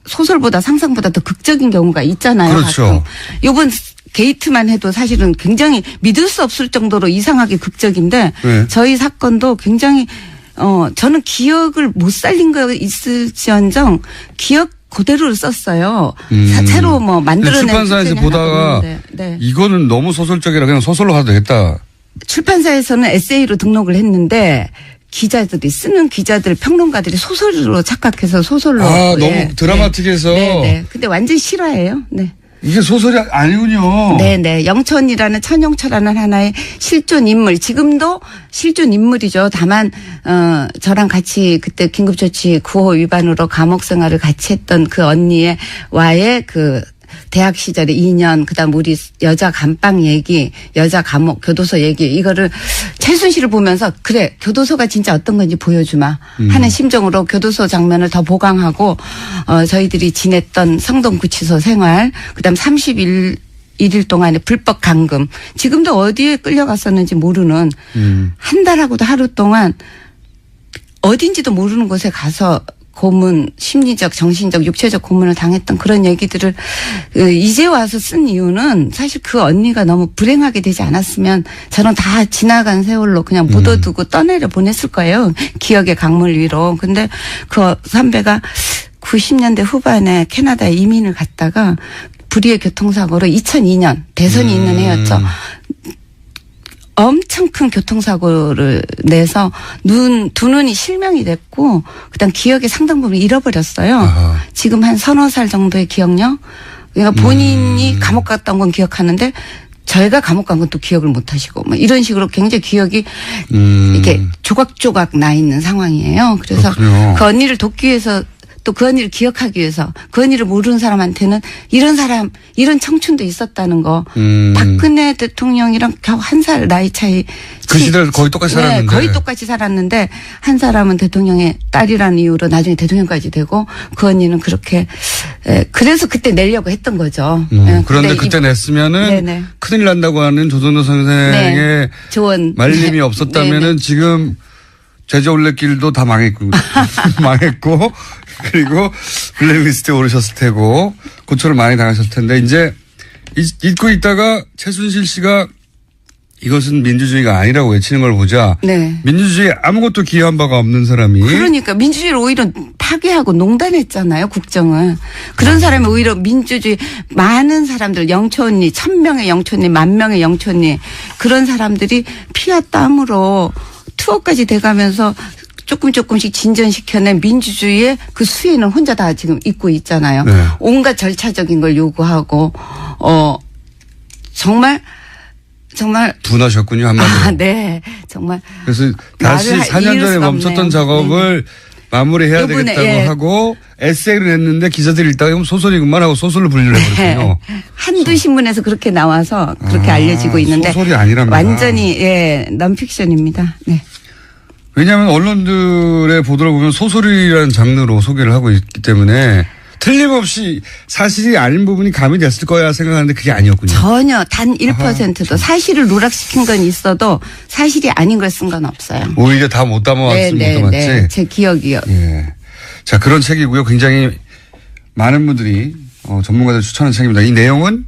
소설보다 상상보다 더 극적인 경우가 있잖아요. 그렇죠. 요번 게이트만 해도 사실은 굉장히 믿을 수 없을 정도로 이상하게 극적인데 저희 사건도 굉장히 저는 기억을 못 살린 거 있을지언정 기억 그대로를 썼어요. 새로 만들어낸 출판사에서 보다가 이거는 너무 소설적이라 그냥 소설로 가도 되겠다. 출판사에서는 에세이로 등록을 했는데 기자들이 쓰는 평론가들이 소설로 착각해서 소설로 너무 드라마틱해서. 네. 근데 완전 실화예요. 네. 이게 소설이 아니군요. 네. 영천이라는 천영철라는 하나의 실존 인물. 지금도 실존 인물이죠. 다만 저랑 같이 그때 긴급조치 9호 위반으로 감옥 생활을 같이 했던 그 언니의 와의 대학 시절에 2년, 그다음 우리 여자 감방 얘기, 여자 감옥, 교도소 얘기 이거를 최순실을 보면서 그래 교도소가 진짜 어떤 건지 보여주마 하는 심정으로 교도소 장면을 더 보강하고 저희들이 지냈던 성동구치소 생활, 그다음 31일 동안의 불법 감금, 지금도 어디에 끌려갔었는지 모르는 한 달하고도 하루 동안 어딘지도 모르는 곳에 가서 고문, 심리적, 정신적, 육체적 고문을 당했던 그런 얘기들을 이제 와서 쓴 이유는 사실 그 언니가 너무 불행하게 되지 않았으면 저는 다 지나간 세월로 그냥 묻어두고 떠내려 보냈을 거예요. 기억의 강물 위로. 근데 그 선배가 90년대 후반에 캐나다에 이민을 갔다가 불의의 교통사고로 2002년 대선이 있는 해였죠. 엄청 큰 교통사고를 내서 두 눈이 실명이 됐고 그다음 기억의 상당 부분 잃어버렸어요. 아하. 지금 지금 한 서너 살 정도의 기억력. 그러니까 본인이 감옥 갔던 건 기억하는데 저희가 감옥 간 건 또 기억을 못 하시고 뭐 이런 식으로 굉장히 기억이 이렇게 조각조각 나 있는 상황이에요. 그래서 그렇군요. 그 언니를 돕기 위해서 또 그 언니를 기억하기 위해서 그 언니를 모르는 사람한테는 이런 사람, 이런 청춘도 있었다는 거. 박근혜 대통령이랑 겨우 한 살 나이 차이. 그 시절 거의 똑같이 살았는데. 네, 거의 똑같이 살았는데 한 사람은 대통령의 딸이라는 이유로 나중에 대통령까지 되고 그 언니는 그렇게 그래서 그때 내려고 했던 거죠. 그런데 그때 냈으면은 네네. 큰일 난다고 하는 조선호 선생의 네. 조언. 말림이 없었다면은 네네. 지금 제자올레길도 다 망했고 그리고 블랙리스트에 오르셨을 테고 고초를 많이 당하셨을 텐데 이제 잊고 있다가 최순실 씨가 이것은 민주주의가 아니라고 외치는 걸 보자. 네. 민주주의에 아무것도 기여한 바가 없는 사람이. 그러니까 민주주의를 오히려 파괴하고 농단했잖아요, 국정을. 그런 사람이 오히려 민주주의 많은 사람들, 영촌리, 1000명의 영촌리, 10,000명의 영촌리 그런 사람들이 피와 땀으로 투어까지 돼가면서 조금씩 진전시켜낸 민주주의의 그 수위는 혼자 다 지금 잊고 있잖아요. 네. 온갖 절차적인 걸 요구하고 정말 분하셨군요, 한마디로. 네. 정말. 그래서 다시 말을 4년 이을 전에 수가 멈췄던 없네요. 작업을 마무리해야 요번에, 되겠다고 예. 하고 에세이를 냈는데 기자들이 읽다가 이건 소설이구만 하고 소설로 분류를 해버렸군요. 한두 신문에서 그렇게 나와서 그렇게 알려지고 있는데. 소설이 아니랍니다. 완전히, 넌픽션입니다. 네. 왜냐하면 언론들의 보도를 보면 소설이라는 장르로 소개를 하고 있기 때문에 틀림없이 사실이 아닌 부분이 가미됐을 거야 생각하는데 그게 아니었군요. 전혀 단 1%도 사실을 누락시킨 건 있어도 사실이 아닌 걸 쓴 건 없어요. 오히려 다 못 담아왔지. 네. 제 기억이요. 예. 자, 그런 책이고요. 굉장히 많은 분들이 전문가들 추천하는 책입니다. 이 내용은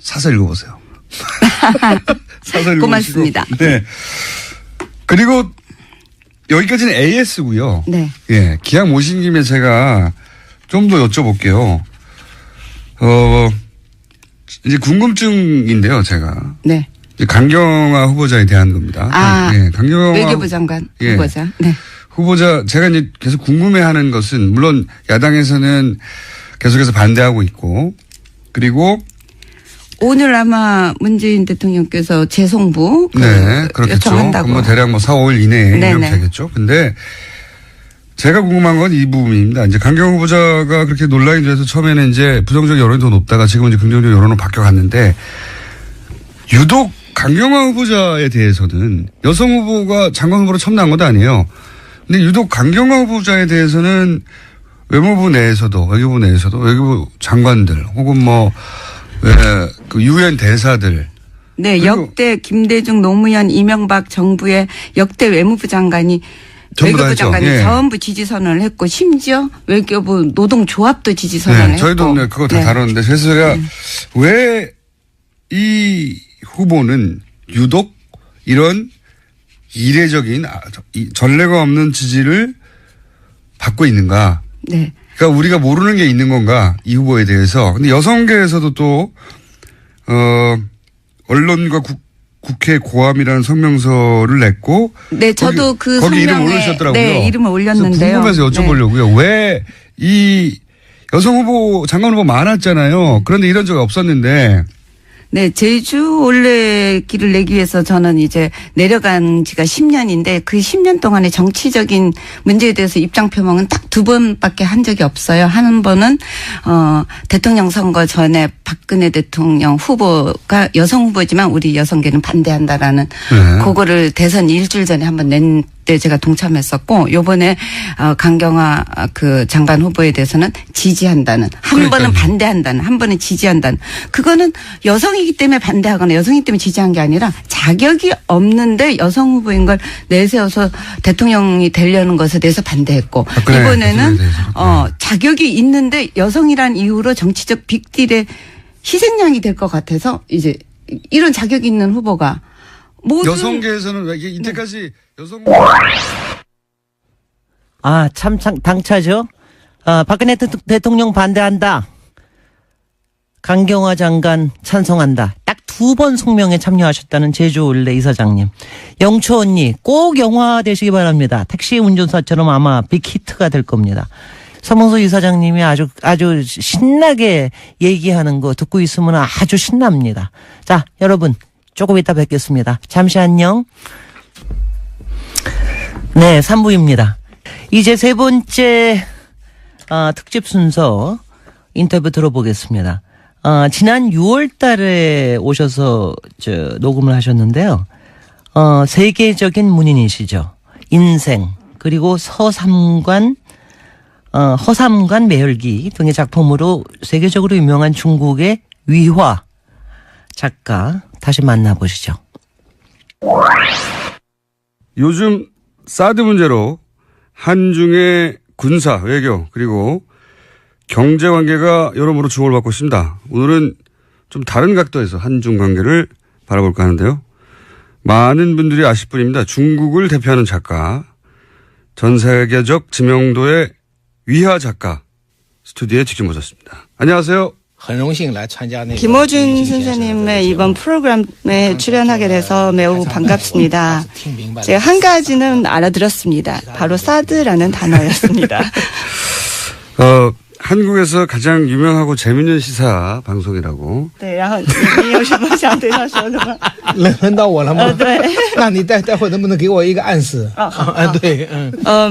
사서 읽어보세요. 사서 읽어보시고. 고맙습니다. 네. 그리고 여기까지는 AS고요. 네. 예. 기왕 모신 김에 제가 좀 더 여쭤볼게요. 이제 궁금증인데요, 제가. 네. 이제 강경화 후보자에 대한 겁니다. 예. 강경화 외교부 장관 예. 후보자. 네. 후보자 제가 이제 계속 궁금해하는 것은 물론 야당에서는 계속해서 반대하고 있고 그리고 오늘 아마 문재인 대통령께서 재송부 네 그렇겠죠. 요청한다고. 뭐 대략 4, 5일 이내에 네네. 임명되겠죠. 근데 제가 궁금한 건 이 부분입니다. 이제 강경화 후보자가 그렇게 논란이 돼서 처음에는 이제 부정적 여론이 더 높다가 지금은 이제 긍정적 여론으로 바뀌어갔는데 유독 강경화 후보자에 대해서는 여성 후보가 장관 후보로 처음 나온 것도 아니에요. 근데 유독 강경화 후보자에 대해서는 외무부 내에서도 외교부 내에서도 외교부 장관들 혹은 그 유엔 대사들 네, 역대 김대중, 노무현, 이명박 정부의 역대 외무부 장관이 전부 다 외교부 했죠. 장관이 예. 전부 지지선언을 했고 심지어 외교부 노동조합도 지지선언을 했고. 저희도 그거 다 다뤘는데 그래서 제가 왜 이 후보는 유독 이런 이례적인 전례가 없는 지지를 받고 있는가. 네. 그러니까 우리가 모르는 게 있는 건가 이 후보에 대해서. 근데 여성계에서도 또 언론과 국회 고함이라는 성명서를 냈고. 네, 저도 그 거기 이름 성명에 올리셨더라고요. 네, 이름을 올렸는데요. 궁금해서 여쭤보려고요. 왜 이 여성 후보 장관 후보 많았잖아요. 그런데 이런 적 없었는데. 네, 제주 올레길을 내기 위해서 저는 이제 내려간 지가 10년인데 그 10년 동안의 정치적인 문제에 대해서 입장 표명은 딱 2번밖에 한 적이 없어요. 한 번은 대통령 선거 전에 박근혜 대통령 후보가 여성 후보지만 우리 여성계는 반대한다라는 그거를 대선 일주일 전에 한번 낸 때 제가 동참했었고 요번에 강경화 그 장관 후보에 대해서는 지지한다는 한 번은 반대한다는 한 번은 지지한다는 그거는 여성이기 때문에 반대하거나 여성이기 때문에 지지한 게 아니라 자격이 없는데 여성 후보인 걸 내세워서 대통령이 되려는 것에 대해서 반대했고 그래, 이번에는 자격이 있는데 여성이란 이유로 정치적 빅딜의 희생양이 될 것 같아서 이제 이런 자격이 있는 후보가 여성계에서는 왜 이때까지 여성 참 당차죠. 박근혜 대통령 반대한다. 강경화 장관 찬성한다. 딱 2번 성명에 참여하셨다는 제주 올레 이사장님. 영초 언니 꼭 영화 되시기 바랍니다. 택시 운전사처럼 아마 빅히트가 될 겁니다. 서명수 이사장님이 아주 신나게 얘기하는 거 듣고 있으면 아주 신납니다. 자, 여러분 조금 이따 뵙겠습니다. 잠시 안녕. 네, 3부입니다. 이제 3번째 특집 순서 인터뷰 들어보겠습니다. 지난 6월 달에 오셔서 녹음을 하셨는데요. 세계적인 문인이시죠. 인생 그리고 허삼관 매혈기 등의 작품으로 세계적으로 유명한 중국의 위화 작가 다시 만나보시죠. 요즘 사드 문제로 한중의 군사, 외교 그리고 경제 관계가 여러모로 주목을 받고 있습니다. 오늘은 좀 다른 각도에서 한중 관계를 바라볼까 하는데요. 많은 분들이 아실 뿐입니다. 중국을 대표하는 작가, 전 세계적 지명도의 위화 작가 스튜디오에 직접 모셨습니다. 안녕하세요. 김호준 선생님의 이번 프로그램에 출연하게 돼서 매우 반갑습니다. 제가 한 가지는 알아들었습니다. 바로 사드라는 단어였습니다. 한국에서 가장 유명하고 재밌는 시사 방송이라고. 对，然后你有什么想对他说的吗？轮到我了吗？对。那你待会能不能给我一个暗示？对，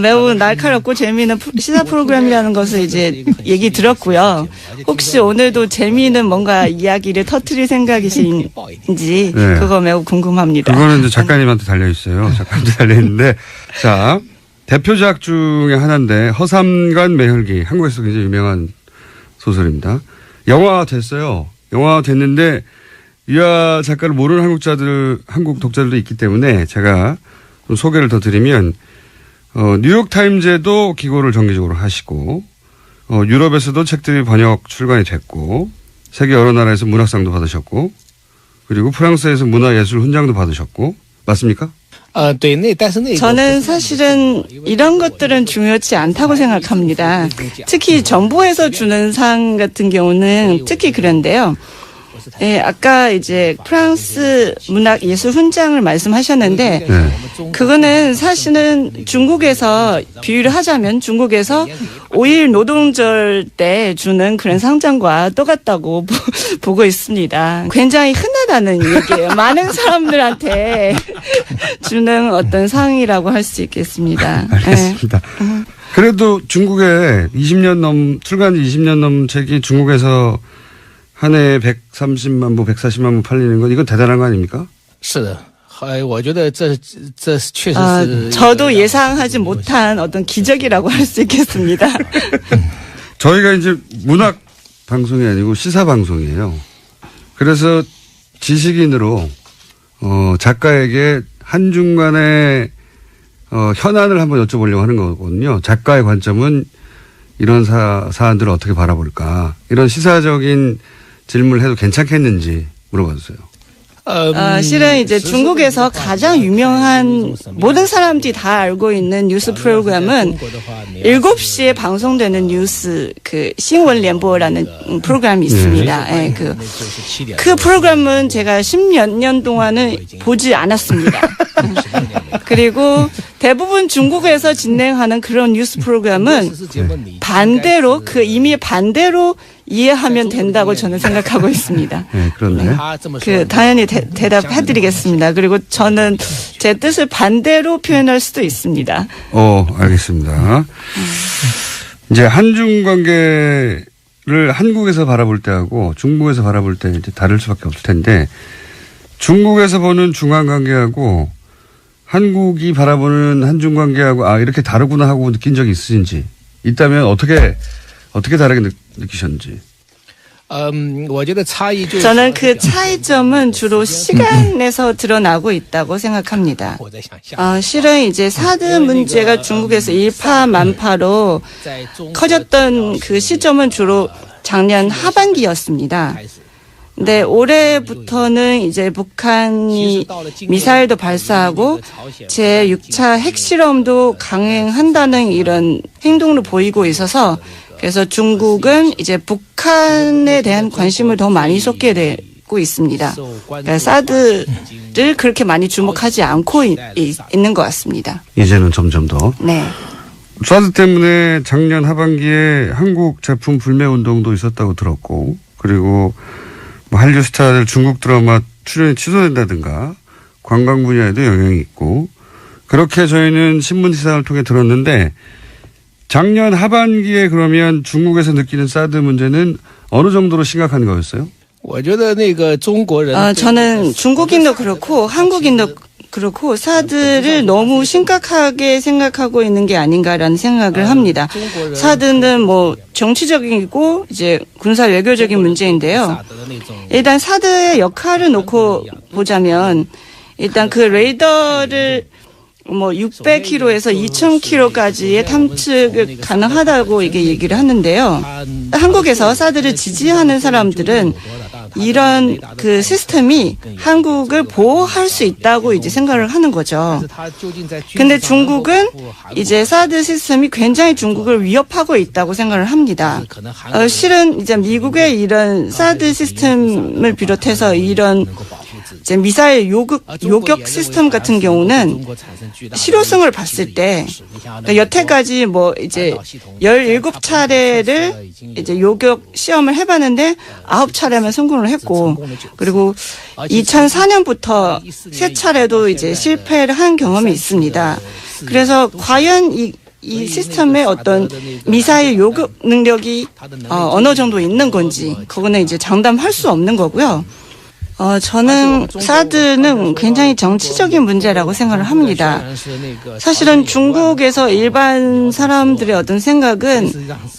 매우 날카롭고 재미있는 시사 프로그램이라는 것을 이제 얘기 들었고요. 혹시 오늘도 재미있는 뭔가 이야기를 터뜨릴 생각이신지 네. 그거 매우 궁금합니다. 그거는 이제 작가님한테 달려 있어요. 작가님한테 달려 있는데 자. 대표작 중에 하나인데 허삼관 매혈기 한국에서 굉장히 유명한 소설입니다. 영화 됐어요. 영화 됐는데 위화 작가를 모르는 한국 독자들도 있기 때문에 제가 좀 소개를 더 드리면 뉴욕타임즈에도 기고를 정기적으로 하시고 유럽에서도 책들이 번역 출간이 됐고 세계 여러 나라에서 문학상도 받으셨고 그리고 프랑스에서 문화예술 훈장도 받으셨고 맞습니까? 저는 사실은 이런 것들은 중요치 않다고 생각합니다. 특히 정부에서 주는 상 같은 경우는 특히 그런데요. 예, 아까 이제 프랑스 문학예술 훈장을 말씀하셨는데 그거는 사실은 중국에서 비유를 하자면 중국에서 5일 노동절 때 주는 그런 상장과 똑같다고 보고 있습니다. 굉장히 흔하다는 얘기예요. 많은 사람들한테 주는 어떤 상이라고 할 수 있겠습니다. 알겠습니다. 네. 그래도 중국에 출간 20년 넘은 책이 중국에서 한 해에 130만 부, 140만 부 팔리는 건 이건 대단한 거 아닙니까? 저도 예상하지 못한 어떤 기적이라고 할 수 있겠습니다. 저희가 이제 문학 방송이 아니고 시사 방송이에요. 그래서 지식인으로 작가에게 한중 간의 현안을 한번 여쭤보려고 하는 거거든요. 작가의 관점은 이런 사안들을 어떻게 바라볼까. 이런 시사적인 질문을 해도 괜찮겠는지 물어봤어요. 실은 이제 중국에서 가장 유명한 모든 사람들이 다 알고 있는 뉴스 프로그램은 7시에 방송되는 뉴스 신원联播라는 프로그램이 있습니다. 네. 그 프로그램은 제가 10몇 년 동안은 보지 않았습니다. 그리고 대부분 중국에서 진행하는 그런 뉴스 프로그램은 반대로 이미 반대로 이해하면 된다고 저는 생각하고 있습니다. 네, 그런데 당연히 대답해드리겠습니다. 그리고 저는 제 뜻을 반대로 표현할 수도 있습니다. 알겠습니다. 이제 한중 관계를 한국에서 바라볼 때하고 중국에서 바라볼 때 이제 다를 수밖에 없을 텐데 중국에서 보는 중한 관계하고 한국이 바라보는 한중 관계하고 이렇게 다르구나 하고 느낀 적이 있으신지 있다면 어떻게 다르게 느끼셨는지. 저는 그 차이점은 주로 시간에서 드러나고 있다고 생각합니다. 실은 이제 사드 문제가 중국에서 일파만파로 커졌던 그 시점은 주로 작년 하반기였습니다. 근데 올해부터는 이제 북한이 미사일도 발사하고 제6차 핵실험도 강행한다는 이런 행동을 보이고 있어서 그래서 중국은 이제 북한에 대한 관심을 더 많이 쏟게 되고 있습니다. 그러니까 사드를 그렇게 많이 주목하지 않고 있는 것 같습니다. 이제는 점점 더. 네. 사드 때문에 작년 하반기에 한국 제품 불매 운동도 있었다고 들었고 그리고 한류 스타들 중국 드라마 출연이 취소된다든가 관광 분야에도 영향이 있고 그렇게 저희는 신문 기사를 통해 들었는데 작년 하반기에 그러면 중국에서 느끼는 사드 문제는 어느 정도로 심각한 거였어요? 저는 중국인도 그렇고 한국인도 그렇고 사드를 너무 심각하게 생각하고 있는 게 아닌가라는 생각을 합니다. 사드는 뭐 정치적이고 이제 군사 외교적인 문제인데요. 일단 사드의 역할을 놓고 보자면 일단 그 레이더를 600km에서 2000km까지의 탐측을 가능하다고 이게 얘기를 하는데요. 한국에서 사드를 지지하는 사람들은 이런 그 시스템이 한국을 보호할 수 있다고 이제 생각을 하는 거죠. 근데 중국은 이제 사드 시스템이 굉장히 중국을 위협하고 있다고 생각을 합니다. 실은 이제 미국의 이런 사드 시스템을 비롯해서 이런 이제 미사일 요격 시스템 같은 경우는 실효성을 봤을 때 여태까지 이제 17차례를 이제 요격 시험을 해봤는데 9차례만 성공을 했고 그리고 2004년부터 3차례도 이제 실패를 한 경험이 있습니다. 그래서 과연 이 시스템의 어떤 미사일 요격 능력이 어느 정도 있는 건지 그거는 이제 장담할 수 없는 거고요. 저는 사드는 굉장히 정치적인 문제라고 생각을 합니다. 사실은 중국에서 일반 사람들의 어떤 생각은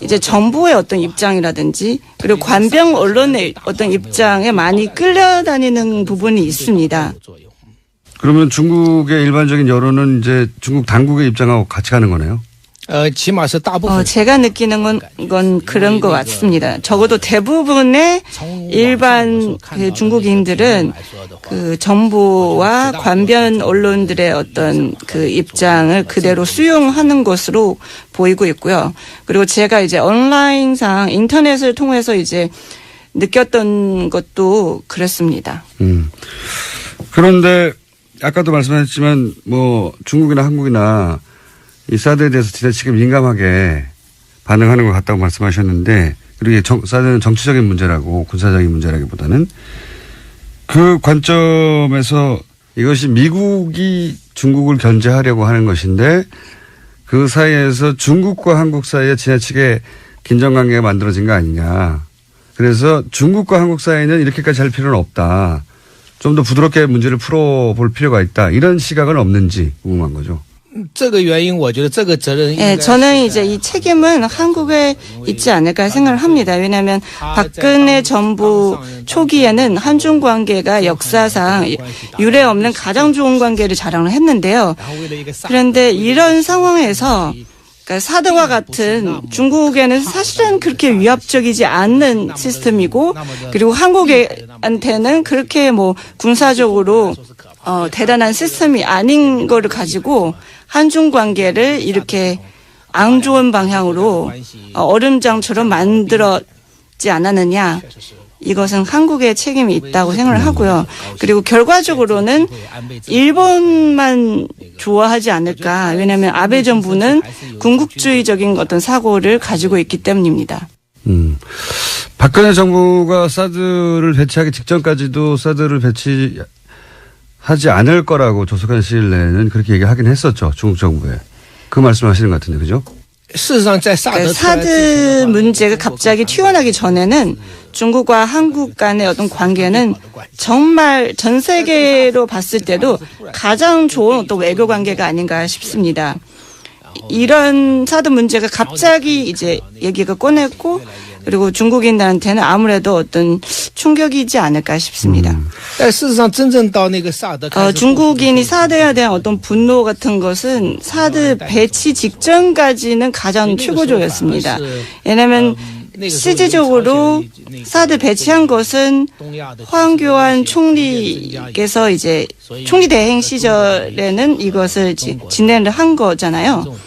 이제 정부의 어떤 입장이라든지 그리고 관병 언론의 어떤 입장에 많이 끌려다니는 부분이 있습니다. 그러면 중국의 일반적인 여론은 이제 중국 당국의 입장하고 같이 가는 거네요? 제가 느끼는 건 그런 것 같습니다. 적어도 대부분의 일반 그 중국인들은 그 정부와 관변 언론들의 어떤 그 입장을 그대로 수용하는 것으로 보이고 있고요. 그리고 제가 이제 온라인상 인터넷을 통해서 이제 느꼈던 것도 그렇습니다. 그런데 아까도 말씀하셨지만 중국이나 한국이나 이 사드에 대해서 지나치게 민감하게 반응하는 것 같다고 말씀하셨는데 그리고 사드는 정치적인 문제라고 군사적인 문제라기보다는 그 관점에서 이것이 미국이 중국을 견제하려고 하는 것인데 그 사이에서 중국과 한국 사이에 지나치게 긴장관계가 만들어진 거 아니냐. 그래서 중국과 한국 사이는 이렇게까지 할 필요는 없다. 좀 더 부드럽게 문제를 풀어볼 필요가 있다. 이런 시각은 없는지 궁금한 거죠. 네, 저는 이제 이 책임은 한국에 있지 않을까 생각을 합니다. 왜냐하면 박근혜 정부 초기에는 한중 관계가 역사상 유례 없는 가장 좋은 관계를 자랑을 했는데요. 그런데 이런 상황에서 그러니까 사드와 같은 중국에는 사실은 그렇게 위협적이지 않는 시스템이고 그리고 한국한테는 그렇게 군사적으로 대단한 시스템이 아닌 거를 가지고 한중 관계를 이렇게 안 좋은 방향으로 얼음장처럼 만들었지 않았느냐. 이것은 한국의 책임이 있다고 생각을 하고요. 그리고 결과적으로는 일본만 좋아하지 않을까. 왜냐하면 아베 정부는 군국주의적인 어떤 사고를 가지고 있기 때문입니다. 박근혜 정부가 사드를 배치하기 직전까지도 사드를 배치하지 않을 거라고 조속한 시일 내에는 그렇게 얘기하긴 했었죠. 중국 정부에. 그 말씀하시는 것 같은데, 그죠? 사드 문제가 갑자기 튀어나기 전에는 중국과 한국 간의 어떤 관계는 정말 전 세계로 봤을 때도 가장 좋은 어떤 외교 관계가 아닌가 싶습니다. 이런 사드 문제가 갑자기 이제 얘기가 꺼냈고 그리고 중국인들한테는 아무래도 어떤 충격이지 않을까 싶습니다. 중국인이 사드에 대한 어떤 분노 같은 것은 사드 배치 직전까지는 가장 최고조였습니다. 왜냐하면 실질적으로 사드 배치한 것은 황교안 총리께서 이제 총리 대행 시절에는 이것을 진행을 한 거잖아요.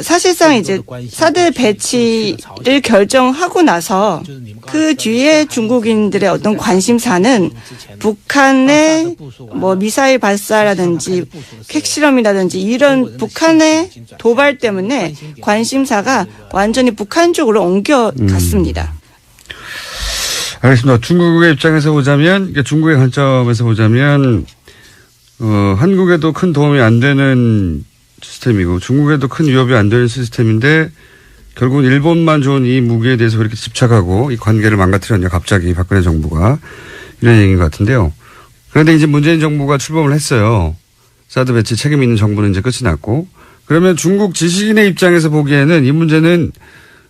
사실상 이제 사드 배치를 결정하고 나서 그 뒤에 중국인들의 어떤 관심사는 북한의 뭐 미사일 발사라든지 핵실험이라든지 이런 북한의 도발 때문에 관심사가 완전히 북한 쪽으로 옮겨갔습니다. 알겠습니다. 중국의 입장에서 보자면, 그러니까 중국의 관점에서 보자면, 한국에도 큰 도움이 안 되는 시스템이고 중국에도 큰 위협이 안 되는 시스템인데 결국은 일본만 좋은 이 무기에 대해서 그렇게 집착하고 이 관계를 망가뜨렸냐 갑자기 박근혜 정부가 이런 얘기인 것 같은데요. 그런데 이제 문재인 정부가 출범을 했어요. 사드 배치 책임 있는 정부는 이제 끝이 났고 그러면 중국 지식인의 입장에서 보기에는 이 문제는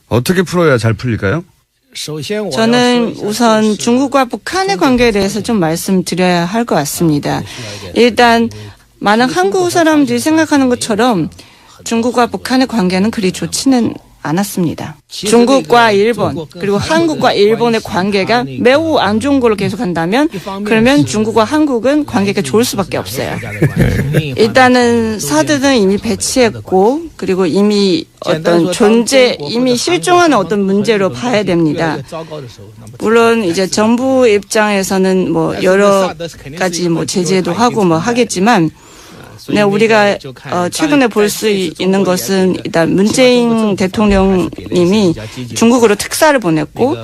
어떻게 풀어야 잘 풀릴까요? 저는 우선 중국과 북한의 관계에 대해서 좀 말씀드려야 할 것 같습니다. 일단 많은 한국 사람들이 생각하는 것처럼 중국과 북한의 관계는 그리 좋지는 않았습니다. 중국과 일본 그리고 한국과 일본의 관계가 매우 안 좋은 걸로 계속한다면 그러면 중국과 한국은 관계가 좋을 수밖에 없어요. 일단은 사드는 이미 배치했고 그리고 이미 어떤 이미 실종하는 어떤 문제로 봐야 됩니다. 물론 이제 정부 입장에서는 뭐 여러 가지 뭐 제재도 하고 뭐 하겠지만 네, 우리가 최근에 볼 수 있는 것은 일단 문재인 대통령님이 중국으로 특사를 보냈고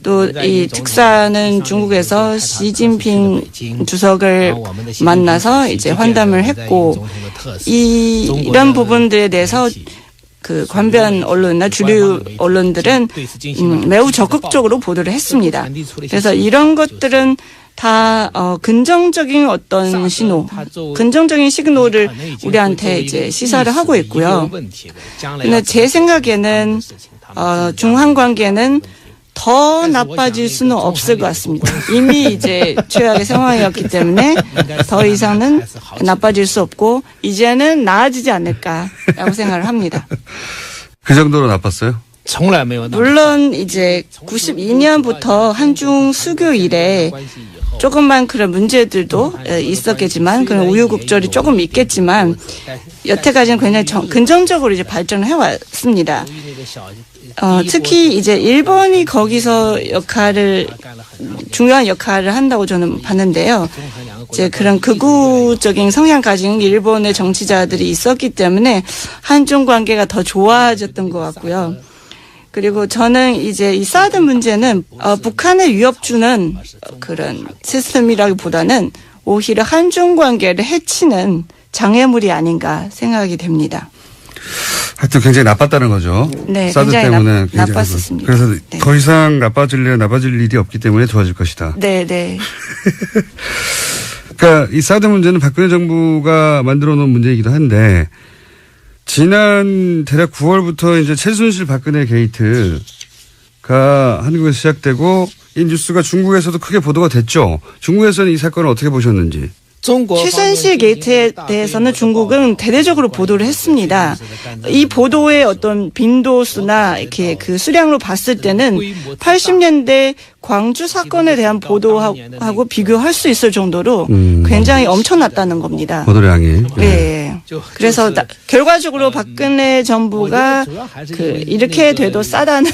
또 이 특사는 중국에서 시진핑 주석을 만나서 이제 환담을 했고 이런 부분들에 대해서 그 관변 언론이나 주류 언론들은 매우 적극적으로 보도를 했습니다. 그래서 이런 것들은 다 긍정적인 어떤 긍정적인 시그널을 우리한테 이제 시사를 하고 있고요. 근데 제 생각에는 중한 관계는 더 나빠질 수는 없을 것 같습니다. 이미 이제 최악의 상황이었기 때문에 더 이상은 나빠질 수 없고 이제는 나아지지 않을까라고 생각을 합니다. 그 정도로 나빴어요? 물론 이제 92년부터 한중 수교 이래 조금만 그런 문제들도 있었겠지만 그런 우유곡절이 조금 있겠지만 여태까지는 굉장히 긍정적으로 이제 발전을 해왔습니다. 특히 이제 일본이 거기서 중요한 역할을 한다고 저는 봤는데요. 이제 그런 극우적인 성향 가진 일본의 정치자들이 있었기 때문에 한중 관계가 더 좋아졌던 것 같고요. 그리고 저는 이제 이 사드 문제는 북한의 위협 주는 그런 시스템이라기보다는 오히려 한중 관계를 해치는 장애물이 아닌가 생각이 됩니다. 하여튼 굉장히 나빴다는 거죠. 네, 사드 굉장히 때문에 나빴었습니다. 그래서 네. 더 이상 나빠질 일이 없기 때문에 좋아질 것이다. 네, 네. 그러니까 이 사드 문제는 박근혜 정부가 만들어 놓은 문제이기도 한데 지난 대략 9월부터 이제 최순실 박근혜 게이트가 한국에서 시작되고 이 뉴스가 중국에서도 크게 보도가 됐죠. 중국에서는 이 사건을 어떻게 보셨는지. 최순실 게이트에 대해서는 중국은 대대적으로 보도를 했습니다. 이 보도의 어떤 빈도수나 이렇게 그 수량으로 봤을 때는 80년대, 광주 사건에 대한 보도하고 비교할 수 있을 정도로 굉장히 엄청났다는 겁니다. 보도량이. 네. 그래서 결과적으로 박근혜 정부가 이렇게 돼도 싸다는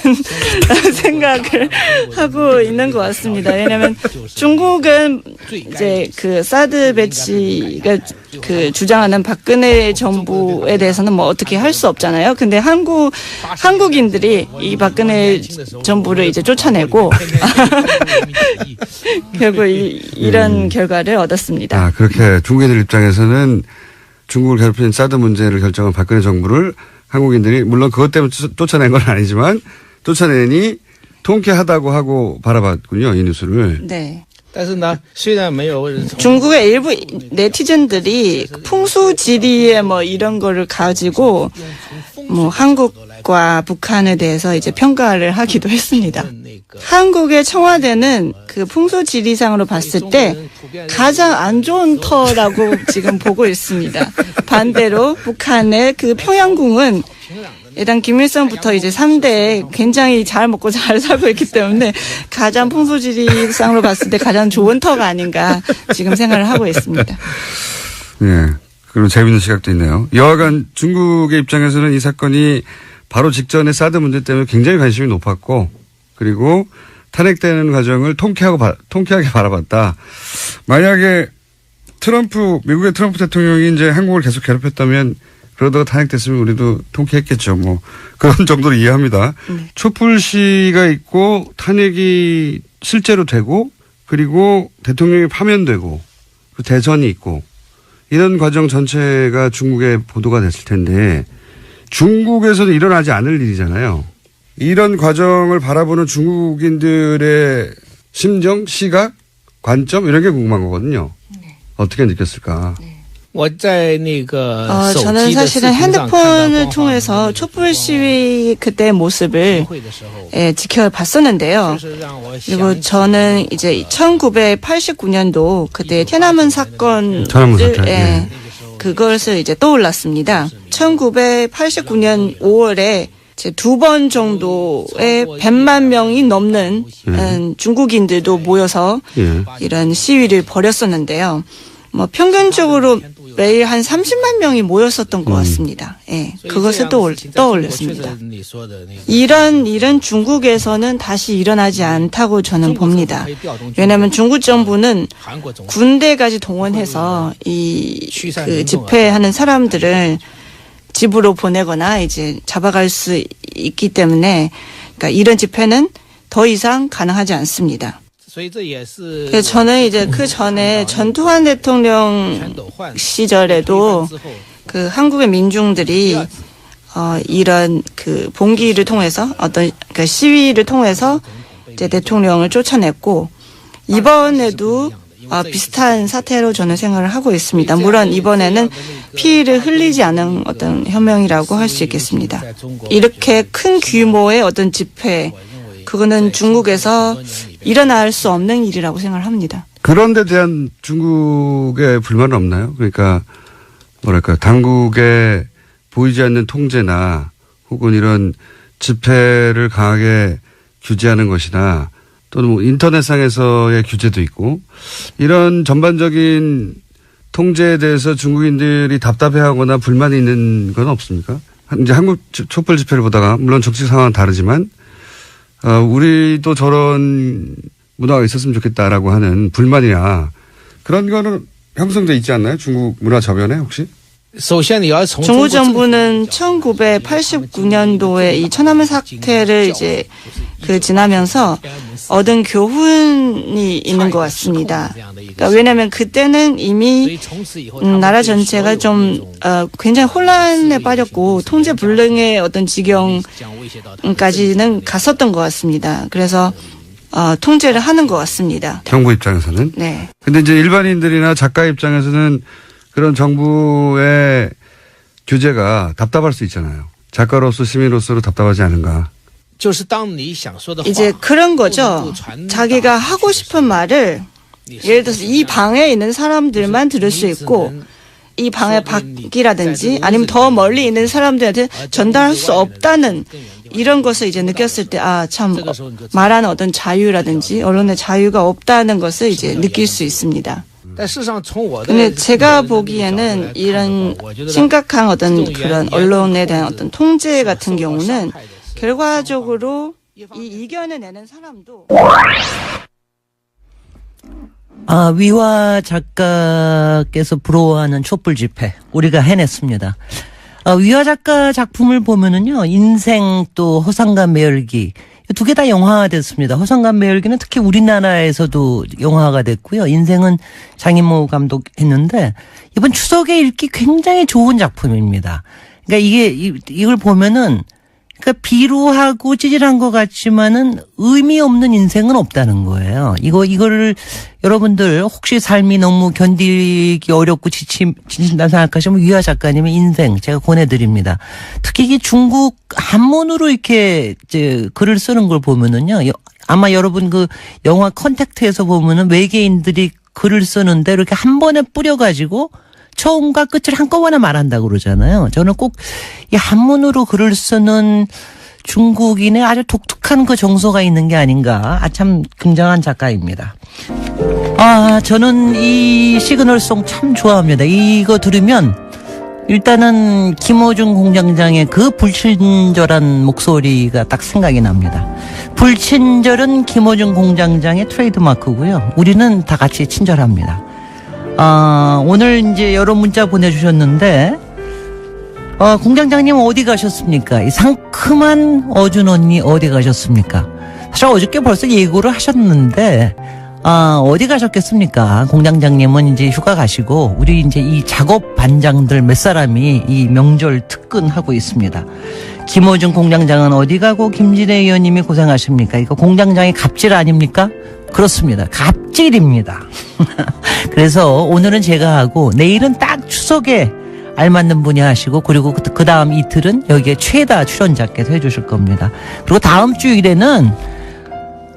생각을 하고 있는 것 같습니다. 왜냐하면 중국은 이제 그 사드 배치가 주장하는 박근혜 정부에 대해서는 뭐 어떻게 할 수 없잖아요. 근데 한국인들이 이 박근혜 정부를 이제 쫓아내고 결국 이런 결과를 얻었습니다. 아, 그렇게 중국인들 입장에서는 중국을 괴롭힌 사드 문제를 결정한 박근혜 정부를 한국인들이 물론 그것 때문에 쫓아낸 건 아니지만 쫓아내니 통쾌하다고 하고 바라봤군요. 이 뉴스를. 네. 중국의 일부 네티즌들이 풍수지리에 뭐 이런 거를 가지고 뭐 한국과 북한에 대해서 이제 평가를 하기도 했습니다. 한국의 청와대는 그 풍수지리상으로 봤을 때 가장 안 좋은 터라고 지금 보고 있습니다. 반대로 북한의 그 평양궁은 일단 김일성부터 이제 3대 굉장히 잘 먹고 잘 살고 있기 때문에 가장 풍수지리상으로 봤을 때 가장 좋은 터가 아닌가 지금 생각을 하고 있습니다. 네. 그런 재미있는 시각도 있네요. 여하간 중국의 입장에서는 이 사건이 바로 직전에 사드 문제 때문에 굉장히 관심이 높았고 그리고 탄핵되는 과정을 통쾌하게 바라봤다. 만약에 미국의 트럼프 대통령이 이제 한국을 계속 괴롭혔다면 그러다가 탄핵됐으면 우리도 통쾌했겠죠. 뭐 그런 정도로 이해합니다. 촛불 시위가 있고 탄핵이 실제로 되고 그리고 대통령이 파면되고 대선이 있고 이런 과정 전체가 중국에 보도가 됐을 텐데 중국에서는 일어나지 않을 일이잖아요. 이런 과정을 바라보는 중국인들의 심정, 시각, 관점 이런 게 궁금한 거거든요. 어떻게 느꼈을까? 저는 사실은 핸드폰을 통해서 촛불 시위 그때의 모습을 지켜봤었는데요. 그리고 저는 이제 1989년도 그때天安문 사건을 그것을 이제 떠올랐습니다. 1989년 5월에 제 2번 정도의 100만 명이 넘는 중국인들도 모여서 이런 시위를 벌였었는데요. 뭐 평균적으로 매일 한 30만 명이 모였었던 것 같습니다. 예, 그것을 떠올렸습니다. 이런 일은 중국에서는 다시 일어나지 않다고 저는 봅니다. 왜냐하면 중국 정부는 군대까지 동원해서 그 집회하는 사람들을 집으로 보내거나 이제 잡아갈 수 있기 때문에 그러니까 이런 집회는 더 이상 가능하지 않습니다. 그래서 저는 이제 그 전에 전두환 대통령 시절에도 그 한국의 민중들이 이런 그 봉기를 통해서 어떤 그 시위를 통해서 이제 대통령을 쫓아냈고 이번에도 비슷한 사태로 저는 생각을 하고 있습니다. 물론 이번에는 피를 흘리지 않은 어떤 혁명이라고 할 수 있겠습니다. 이렇게 큰 규모의 어떤 집회 그거는 중국에서 일어날 수 없는 일이라고 생각을 합니다. 그런 데 대한 중국의 불만은 없나요? 그러니까 뭐랄까 당국의 보이지 않는 통제나 혹은 이런 집회를 강하게 규제하는 것이나 또는 뭐 인터넷상에서의 규제도 있고 이런 전반적인 통제에 대해서 중국인들이 답답해하거나 불만이 있는 건 없습니까? 이제 한국 촛불 집회를 보다가 물론 정치 상황은 다르지만 우리도 저런 문화가 있었으면 좋겠다라고 하는 불만이나 그런 거는 형성돼 있지 않나요? 중국 문화 저변에 혹시? 중국 정부는 1989년도에 이 천안문 사태를 이제 지나면서 얻은 교훈이 있는 것 같습니다. 그러니까 왜냐하면 그때는 이미 나라 전체가 좀 굉장히 혼란에 빠졌고 통제 불능의 어떤 지경까지는 갔었던 것 같습니다. 그래서 통제를 하는 것 같습니다. 정부 입장에서는? 네. 근데 이제 일반인들이나 작가 입장에서는 그런 정부의 규제가 답답할 수 있잖아요. 작가로서 시민으로서도 답답하지 않은가. 이제 그런 거죠. 자기가 하고 싶은 말을 예를 들어서 이 방에 있는 사람들만 들을 수 있고 이 방의 밖이라든지 아니면 더 멀리 있는 사람들한테 전달할 수 없다는 이런 것을 이제 느꼈을 때 참 말하는 어떤 자유라든지 언론의 자유가 없다는 것을 이제 느낄 수 있습니다. 근데 제가 보기에는 이런 심각한 어떤 그런 언론에 대한 어떤 통제 같은 경우는 결과적으로 이 이견을 내는 사람도 위화 작가께서 부러워하는 촛불 집회 우리가 해냈습니다. 위화 작가 작품을 보면은요, 인생 또 허상과 매열기 두 개 다 영화화됐습니다. 허상과 매열기는 특히 우리나라에서도 영화화가 됐고요. 인생은 장인모 감독했는데 이번 추석에 읽기 굉장히 좋은 작품입니다. 그러니까 이걸 보면은 그러니까 비루하고 찌질한 것 같지만은 의미 없는 인생은 없다는 거예요. 이거를 여러분들 혹시 삶이 너무 견디기 어렵고 지친다 생각하시면 위화 작가님의 인생 제가 권해드립니다. 특히 이게 중국 한문으로 이렇게 이제 글을 쓰는 걸 보면은요, 아마 여러분 그 영화 컨택트에서 보면은 외계인들이 글을 쓰는데 이렇게 한 번에 뿌려가지고 처음과 끝을 한꺼번에 말한다고 그러잖아요. 저는 꼭 이 한문으로 글을 쓰는 중국인의 아주 독특한 그 정서가 있는 게 아닌가. 참 굉장한 작가입니다. 저는 이 시그널송 참 좋아합니다. 이거 들으면 일단은 김어준 공장장의 그 불친절한 목소리가 딱 생각이 납니다. 불친절은 김어준 공장장의 트레이드마크고요. 우리는 다 같이 친절합니다. 오늘 이제 여러 문자 보내주셨는데, 공장장님 어디 가셨습니까? 이 상큼한 어준 언니 어디 가셨습니까? 사실 어저께 벌써 예고를 하셨는데, 어디 가셨겠습니까? 공장장님은 이제 휴가 가시고, 우리 이제 이 작업 반장들 몇 사람이 이 명절 특근하고 있습니다. 김어준 공장장은 어디 가고, 김진애 의원님이 고생하십니까? 이거 공장장이 갑질 아닙니까? 그렇습니다. 갑질입니다. 그래서 오늘은 제가 하고 내일은 딱 추석에 알맞는 분이 하시고 그리고 그 다음 이틀은 여기에 최다 출연자께서 해주실 겁니다. 그리고 다음 주일에는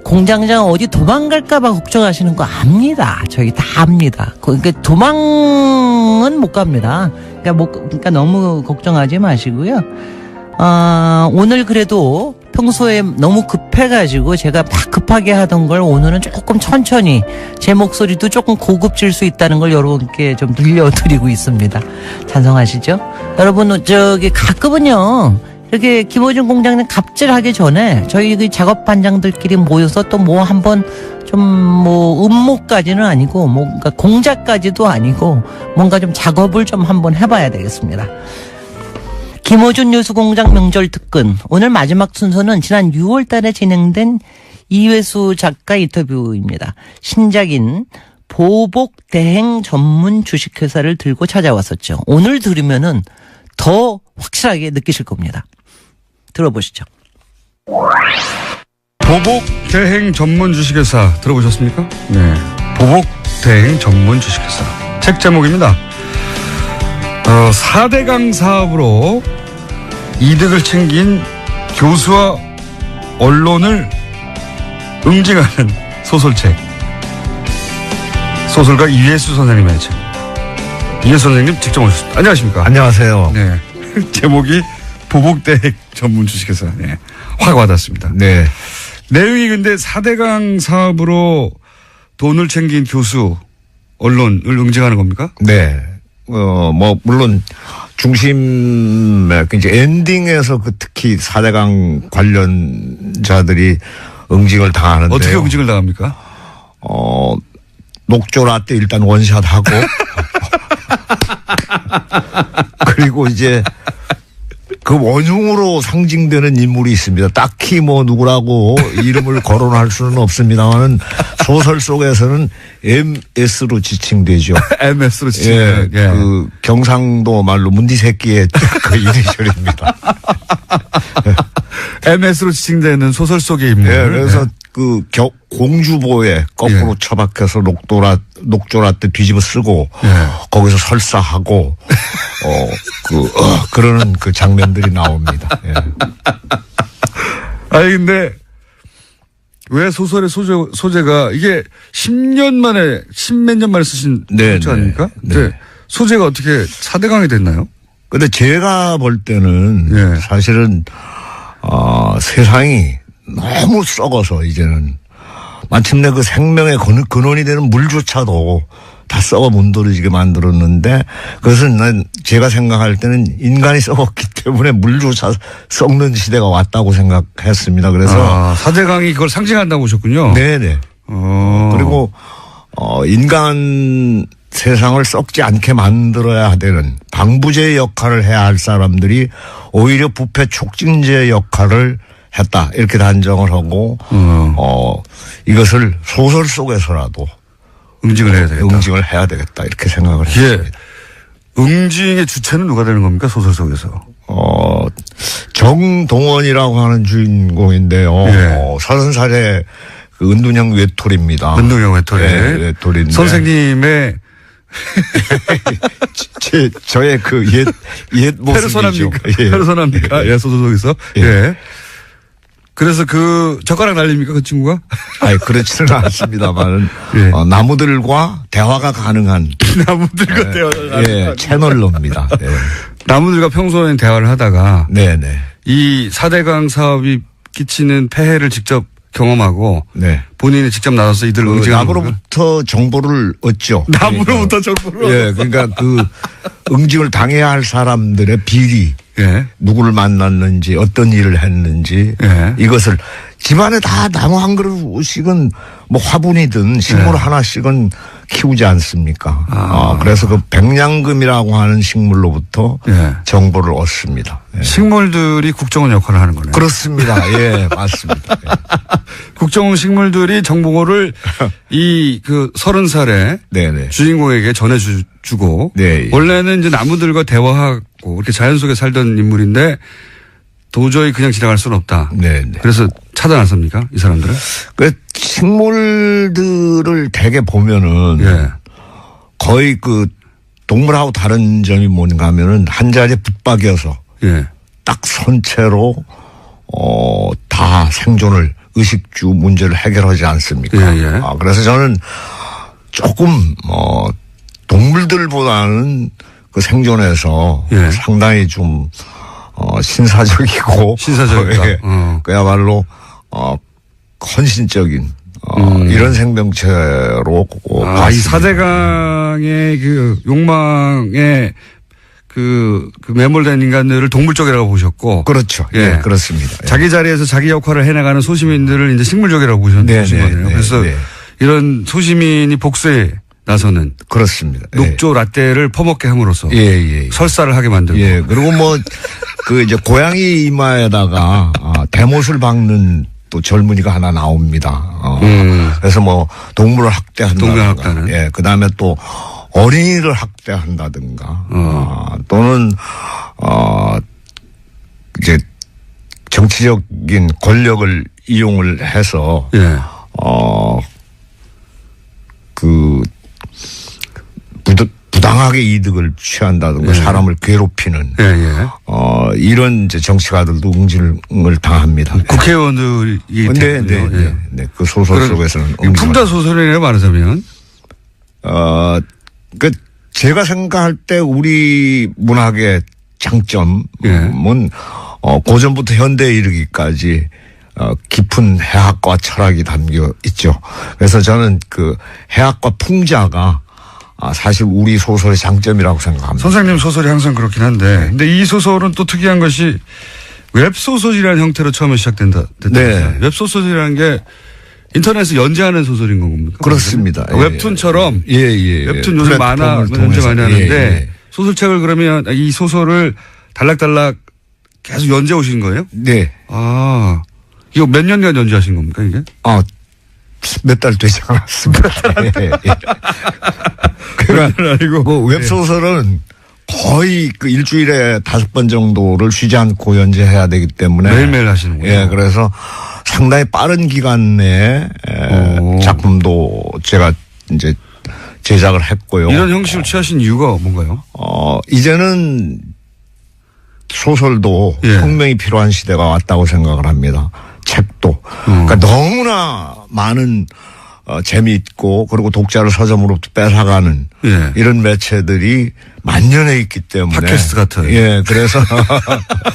공장장 어디 도망갈까봐 걱정하시는 거 압니다. 저희 다 압니다. 그러니까 도망은 못 갑니다. 그러니까 너무 걱정하지 마시고요. 오늘 그래도 평소에 너무 급해가지고 제가 막 급하게 하던 걸 오늘은 조금 천천히 제 목소리도 조금 고급질 수 있다는 걸 여러분께 좀 들려드리고 있습니다. 찬성하시죠? 여러분 가끔은요 이렇게 김어준 공장님 갑질하기 전에 저희 그 작업 반장들끼리 모여서 또 뭐 한번 좀 음모까지는 아니고 뭔가 공작까지도 아니고 뭔가 좀 작업을 좀 한번 해봐야 되겠습니다. 김어준 뉴스공장 명절 특근. 오늘 마지막 순서는 지난 6월 달에 진행된 이회수 작가 인터뷰입니다. 신작인 보복 대행 전문 주식회사를 들고 찾아왔었죠. 오늘 들으면은 더 확실하게 느끼실 겁니다. 들어보시죠. 보복 대행 전문 주식회사 들어보셨습니까? 네. 보복 대행 전문 주식회사. 책 제목입니다. 4대강 사업으로 이득을 챙긴 교수와 언론을 응징하는 소설책. 소설가 이회수 선생님의 책. 이회수 선생님 직접 오셨습니다. 안녕하십니까? 안녕하세요. 네. 제목이 보복대행 전문 주식회사. 네. 확 와닿습니다. 네. 내용이 근데 4대강 사업으로 돈을 챙긴 교수, 언론을 응징하는 겁니까? 네. 물론 중심, 이제 엔딩에서 특히 4대강 관련자들이 응징을 당하는데요. 어떻게 응징을 당합니까? 녹조라 때 일단 원샷하고 그리고 이제 그 원흉으로 상징되는 인물이 있습니다. 딱히 누구라고 이름을 거론할 수는 없습니다만은 소설 속에서는 MS로 지칭되죠. MS로 지칭. 예, 그 경상도 말로 문디 새끼의 그 이니셜입니다. MS로 지칭되는 소설 속의 인물. 예, 그래서 그 공주보에 거꾸로 처박혀서 녹조라 때 뒤집어 쓰고 거기서 설사하고 그러는 그 장면들이 나옵니다. 예. 아니 근데 왜 소설의 소재가 이게 10년 만에 10몇 년 만에 쓰신 소설 아닙니까? 네. 소재가 어떻게 4대강이 됐나요? 근데 제가 볼 때는 예. 사실은 세상이 너무 썩어서 이제는 마침내 그 생명의 근원이 되는 물조차도 다 썩어 문드러지게 만들었는데 그것은 난 제가 생각할 때는 인간이 썩었기 때문에 물조차 썩는 시대가 왔다고 생각했습니다. 그래서 4대강이 그걸 상징한다고 보셨군요. 네네. 그리고 인간 세상을 썩지 않게 만들어야 되는 방부제 역할을 해야 할 사람들이 오히려 부패 촉진제 역할을 했다 이렇게 단정을 하고 이것을 소설 속에서라도 응징을 해야 되겠다. 응징을 해야 되겠다 이렇게 생각을 했습니다. 응징의 주체는 누가 되는 겁니까 소설 속에서? 정동원이라고 하는 주인공인데요. 30살의 그 은둔형 외톨이입니다. 은둔형 외톨이. 네, 외톨이인데. 선생님의 저의 그 옛 모습이죠. 페르소나입니까? 예, 소설 속에서. 예. 그래서 그 젓가락 날립니까 그 친구가? 아니 그렇지는 않습니다만 나무들과 대화가 가능한 나무들과 대화가 가능한 채널로입니다. 예. 나무들과 평소엔 대화를 하다가 네네 이 4대강 사업이 끼치는 폐해를 직접 경험하고 본인이 직접 나서서 이들 응징하는 나무로부터 정보를 얻죠. 나무로부터 정보를 예, 그러니까 그 응징을 당해야 할 사람들의 비리 누구를 만났는지 어떤 일을 했는지 이것을 집안에 다 나무 한 그릇씩은 뭐 화분이든 식물 하나씩은 키우지 않습니까? 그래서 그 백냥금이라고 하는 식물로부터 정보를 얻습니다. 식물들이 국정원 역할을 하는 거네요. 그렇습니다. 예, 맞습니다. 국정원 식물들이 정보를 이 그 30살의 주인공에게 전해주고 원래는 이제 나무들과 대화하고 이렇게 자연 속에 살던 인물인데 도저히 그냥 지나갈 수는 없다. 그래서 차단했습니까? 이 사람들은? 그 식물들을 대개 보면은 거의 그 동물하고 다른 점이 뭔가 하면은 한 자리에 붙박여서 딱 선체로 다 생존을 의식주 문제를 해결하지 않습니까? 그래서 저는 조금 동물들보다는 그 생존에서 상당히 좀 신사적이고 그야말로 헌신적인 이런 생명체로 이 4대강의 그 욕망에 그 매몰된 인간들을 동물 쪽이라고 보셨고. 그렇죠. 예, 그렇습니다. 자기 자리에서 자기 역할을 해나가는 소시민들을 이제 식물적이라고 보신 거네요. 그래서 이런 소시민이 복수에 나서는. 그렇습니다. 녹조 라떼를 퍼먹게 함으로써. 설사를 하게 만들고. 그리고 뭐 그 이제 고양이 이마에다가 대못을 박는 또 젊은이가 하나 나옵니다. 그래서 뭐 동물을 학대한다든가. 그 다음에 또 어린이를 학대한다든가. 또는 이제 정치적인 권력을 이용을 해서 그 부당하게 이득을 취한다든가 사람을 괴롭히는 이런 이제 정치가들도 응징을 당합니다. 국회의원들이 그 소설 속에서는 풍자 소설이네요, 말하자면. 그 제가 생각할 때 우리 문학의 장점은 고전부터 현대에 이르기까지 깊은 해학과 철학이 담겨 있죠. 그래서 저는 그 해학과 풍자가 사실 우리 소설의 장점이라고 생각합니다. 선생님 소설이 항상 그렇긴 한데, 근데 이 소설은 또 특이한 것이 웹소설이라는 형태로 처음에 시작된다. 웹소설이라는 게 인터넷에서 연재하는 소설인 겁니까? 그렇습니다. 웹툰처럼. 웹툰 요즘 만화 연재 많이 하는데 소설책을 그러면 이 소설을 달락달락 계속 연재 오신 거예요? 네. 이거 몇 년간 연재하신 겁니까, 이게? 몇 달 되지 않았습니다. 그러니까 그 웹소설은 거의 그 일주일에 5번 정도를 쉬지 않고 연재해야 되기 때문에 매일매일 하시는군요. 그래서 상당히 빠른 기간 내에 작품도 제가 이제 제작을 했고요. 이런 형식을 취하신 이유가 뭔가요? 이제는 소설도 혁명이 필요한 시대가 왔다고 생각을 합니다. 책도. 그러니까 너무나 많은 재미있고 그리고 독자를 서점으로부터 뺏어가는 예. 이런 매체들이 만연해 있기 때문에 팟캐스트 같은. 예, 그래서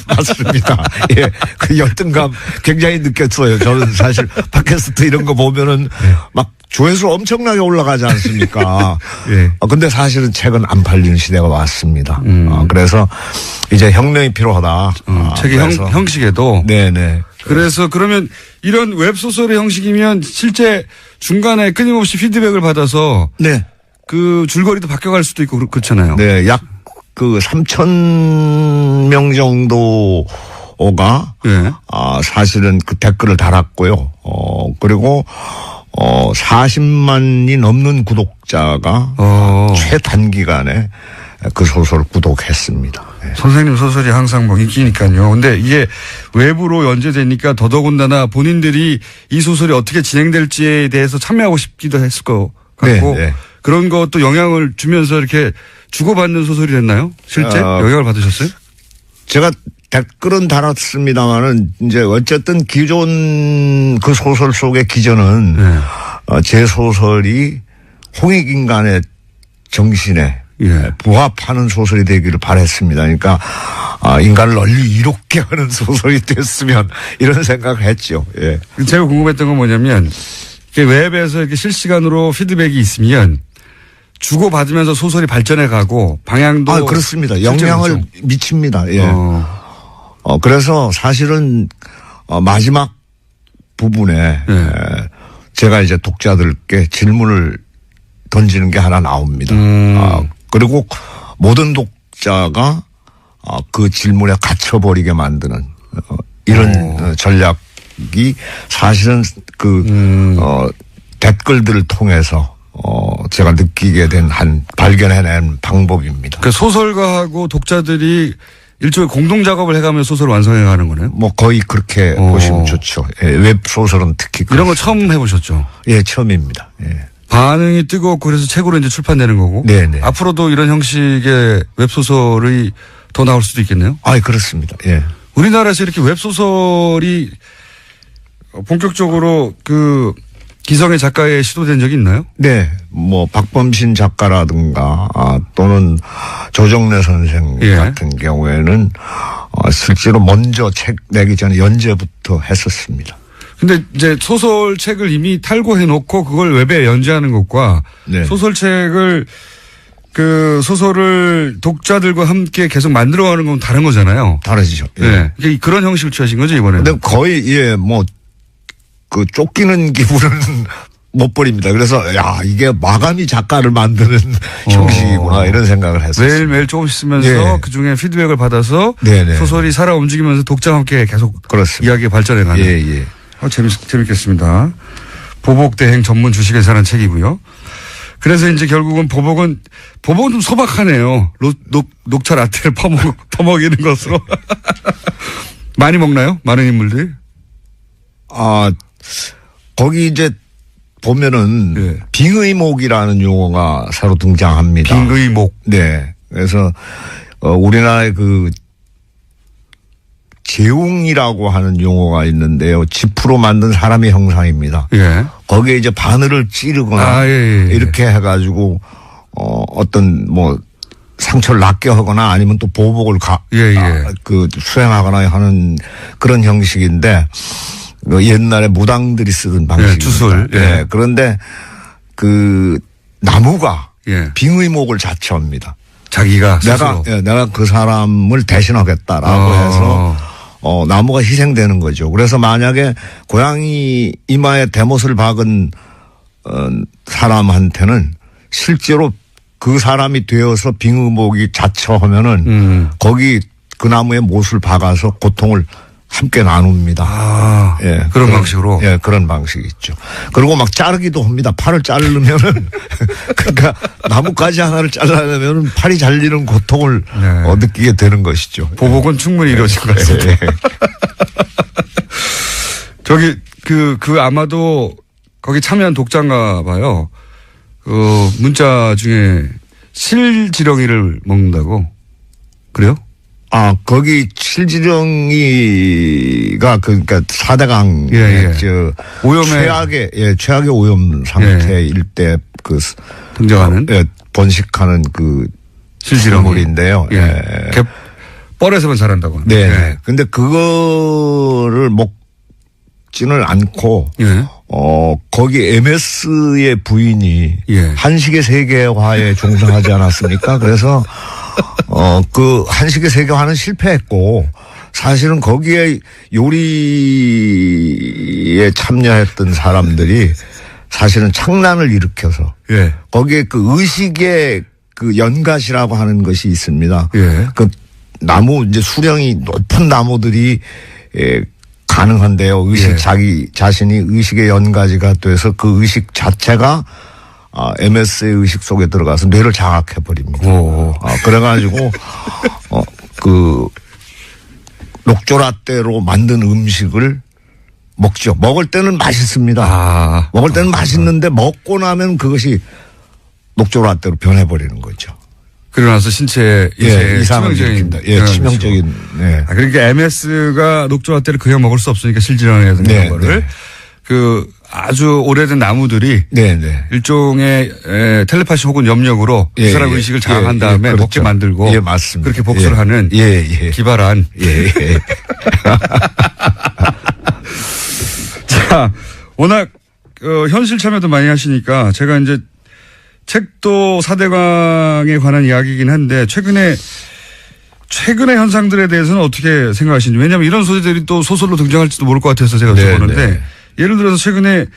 맞습니다. 예, 그 열등감 굉장히 느꼈어요. 저는 사실 팟캐스트 이런 거 보면은 막 조회수 엄청나게 올라가지 않습니까? 예. 근데 사실은 책은 안 팔리는 시대가 왔습니다. 그래서 이제 혁명이 필요하다. 책의 형식에도. 네네. 그래서 그러면 이런 웹소설의 형식이면 실제 중간에 끊임없이 피드백을 받아서 네. 그 줄거리도 바뀌어갈 수도 있고 그렇잖아요. 네, 약 그 3,000명 정도가 예. 사실은 그 댓글을 달았고요. 그리고 40만이 넘는 구독자가 최단기간에 그 소설을 구독했습니다. 네. 선생님 소설이 항상 뭐 인기니까요. 근데 이게 외부로 연재되니까 더더군다나 본인들이 이 소설이 어떻게 진행될지에 대해서 참여하고 싶기도 했을 것 같고 네, 네. 그런 것도 영향을 주면서 이렇게 주고받는 소설이 됐나요? 실제 영향을 받으셨어요? 제가 댓글은 달았습니다만은 이제 어쨌든 기존 그 소설 속의 기전은 제 소설이 홍익인간의 정신에 부합하는 소설이 되기를 바랬습니다. 그러니까 인간을 널리 이롭게 하는 소설이 됐으면 이런 생각을 했죠. 예. 제가 궁금했던 건 뭐냐면 웹에서 이렇게 실시간으로 피드백이 있으면 주고받으면서 소설이 발전해 가고 방향도 그렇습니다. 영향을 미칩니다. 예. 그래서 사실은 마지막 부분에 제가 이제 독자들께 질문을 던지는 게 하나 나옵니다. 그리고 모든 독자가 그 질문에 갇혀버리게 만드는 이런 전략이 사실은 댓글들을 통해서 제가 느끼게 된 발견해낸 방법입니다. 그 소설가하고 독자들이 일종의 공동 작업을 해가며 소설을 완성해가는 거네요. 뭐 거의 그렇게 보시면 좋죠. 예, 웹 소설은 특히 이런 거 처음 해보셨죠? 예, 처음입니다. 예. 반응이 뜨겁고 그래서 책으로 이제 출판되는 거고. 네네. 앞으로도 이런 형식의 웹 소설이 더 나올 수도 있겠네요. 그렇습니다. 예. 우리나라에서 이렇게 웹 소설이 본격적으로 그 기성의 작가에 시도된 적이 있나요? 네. 뭐 박범신 작가라든가 또는 조정래 선생 같은 경우에는 실제로 먼저 책 내기 전에 연재부터 했었습니다. 근데 이제 소설책을 이미 탈고해 놓고 그걸 웹에 연재하는 것과 소설책을 그 소설을 독자들과 함께 계속 만들어가는 건 다른 거잖아요. 다르죠. 네. 그런 형식을 취하신 거죠, 이번에는? 근데 거의 그 쫓기는 기분은 못 버립니다. 그래서 이게 마감이 작가를 만드는 형식이구나 이런 생각을 했었어요. 매일매일 조금씩 쓰면서 그중에 피드백을 받아서 소설이 살아 움직이면서 독자와 함께 계속 이야기가 발전해가는. 재밌겠습니다. 보복대행 전문 주식회사라는 책이고요. 그래서 이제 결국은 보복은 좀 소박하네요. 녹차 라떼를 퍼먹이는 것으로. 많이 먹나요? 많은 인물들이? 거기 이제 보면은 빙의목이라는 용어가 새로 등장합니다. 빙의목. 네. 그래서 우리나라의 그 재웅이라고 하는 용어가 있는데요. 지프로 만든 사람의 형상입니다. 거기에 이제 바늘을 찌르거나 이렇게 해가지고 어떤 뭐 상처를 낫게 하거나 아니면 또 보복을 수행하거나 하는 그런 형식인데 옛날에 무당들이 쓰던 방식입니다. 주술. 그런데 그 나무가 빙의목을 자처합니다. 자기가 스스로. 내가 그 사람을 대신하겠다라고 해서 나무가 희생되는 거죠. 그래서 만약에 고양이 이마에 대못을 박은 사람한테는 실제로 그 사람이 되어서 빙의목이 자처하면은 거기 그 나무에 못을 박아서 고통을 함께 나눕니다. 그런 방식으로? 그런 방식이 있죠. 그리고 막 자르기도 합니다. 팔을 자르면은, 그러니까 나뭇가지 하나를 잘라내면은 팔이 잘리는 고통을 느끼게 되는 것이죠. 보복은 충분히 이루어질 것 같습니다. 저기, 아마도 거기 참여한 독자인가 봐요. 문자 중에 실지렁이를 먹는다고. 그래요? 거기 실지령이가 그러니까 4대강 최악의 오염 상태일 때 그 등장하는 번식하는 그 실지령물인데요. 뻘에서만 자란다고. 네. 근데 그거를 먹지는 않고 거기 MS의 부인이 한식의 세계화에 종사하지 않았습니까? 그래서 그 한식의 세계화는 실패했고 사실은 거기에 요리에 참여했던 사람들이 사실은 창란을 일으켜서 거기에 그 의식의 그 연갓이라고 하는 것이 있습니다. 그 나무 이제 수령이 높은 나무들이 가능한데요. 의식 자기 자신이 의식의 연가지가 돼서 그 의식 자체가 MS의 의식 속에 들어가서 뇌를 장악해 버립니다. 그래가지고 그 녹조라떼로 만든 음식을 먹죠. 먹을 때는 맛있습니다. 먹을 때는 맛있는데 먹고 나면 그것이 녹조라떼로 변해버리는 거죠. 그러고 나서 신체에 이상을 일으킵니다. 치명적인. 그러니까 MS가 녹조라떼를 그냥 먹을 수 없으니까 실지령에서 그런 거를 그 아주 오래된 나무들이 일종의 텔레파시 혹은 염력으로 그 사람 의식을 장악한 다음에 그렇죠. 먹게 만들고 맞습니다. 그렇게 복수를 하는 기발한. 자, 워낙 현실 참여도 많이 하시니까 제가 이제 책도 4대강에 관한 이야기이긴 한데 최근의 현상들에 대해서는 어떻게 생각하시는지. 왜냐하면 이런 소재들이 또 소설로 등장할지도 모를 것 같아서 제가 여쭤보는데 예를 들어서 최근에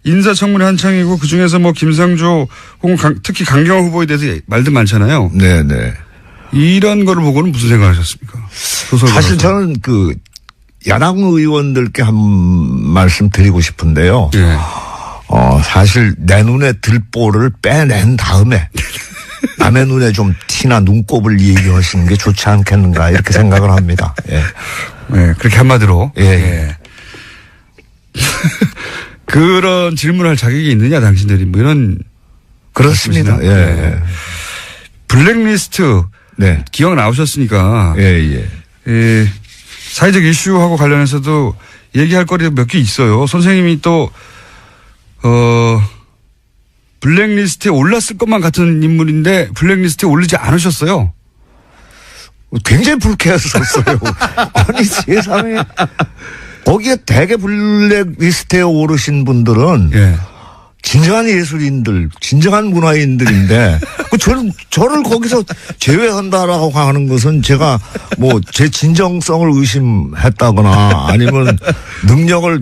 인사청문회 한창이고 그중에서 뭐 김상조 혹은 특히 강경화 후보에 대해서 말들 많잖아요. 이런 거를 보고는 무슨 생각하셨습니까? 사실 저는 그 야당 의원들께 한 말씀 드리고 싶은데요. 사실 내 눈에 들보를 빼낸 다음에 남의 눈에 좀 티나 눈곱을 얘기하시는 게 좋지 않겠는가 이렇게 생각을 합니다. 그렇게 한마디로. 그런 질문을 할 자격이 있느냐 당신들이 뭐 이런. 그렇습니다. 블랙리스트. 기억 나오셨으니까. 사회적 이슈하고 관련해서도 얘기할 거리가 몇 개 있어요. 선생님이 또 블랙리스트에 올랐을 것만 같은 인물인데 블랙리스트에 오르지 않으셨어요. 굉장히 불쾌했었어요. 아니 세상에 거기에 대개 블랙리스트에 오르신 분들은 진정한 예술인들, 진정한 문화인들인데 저를 거기서 제외한다라고 하는 것은 제가 뭐 제 진정성을 의심했다거나 아니면 능력을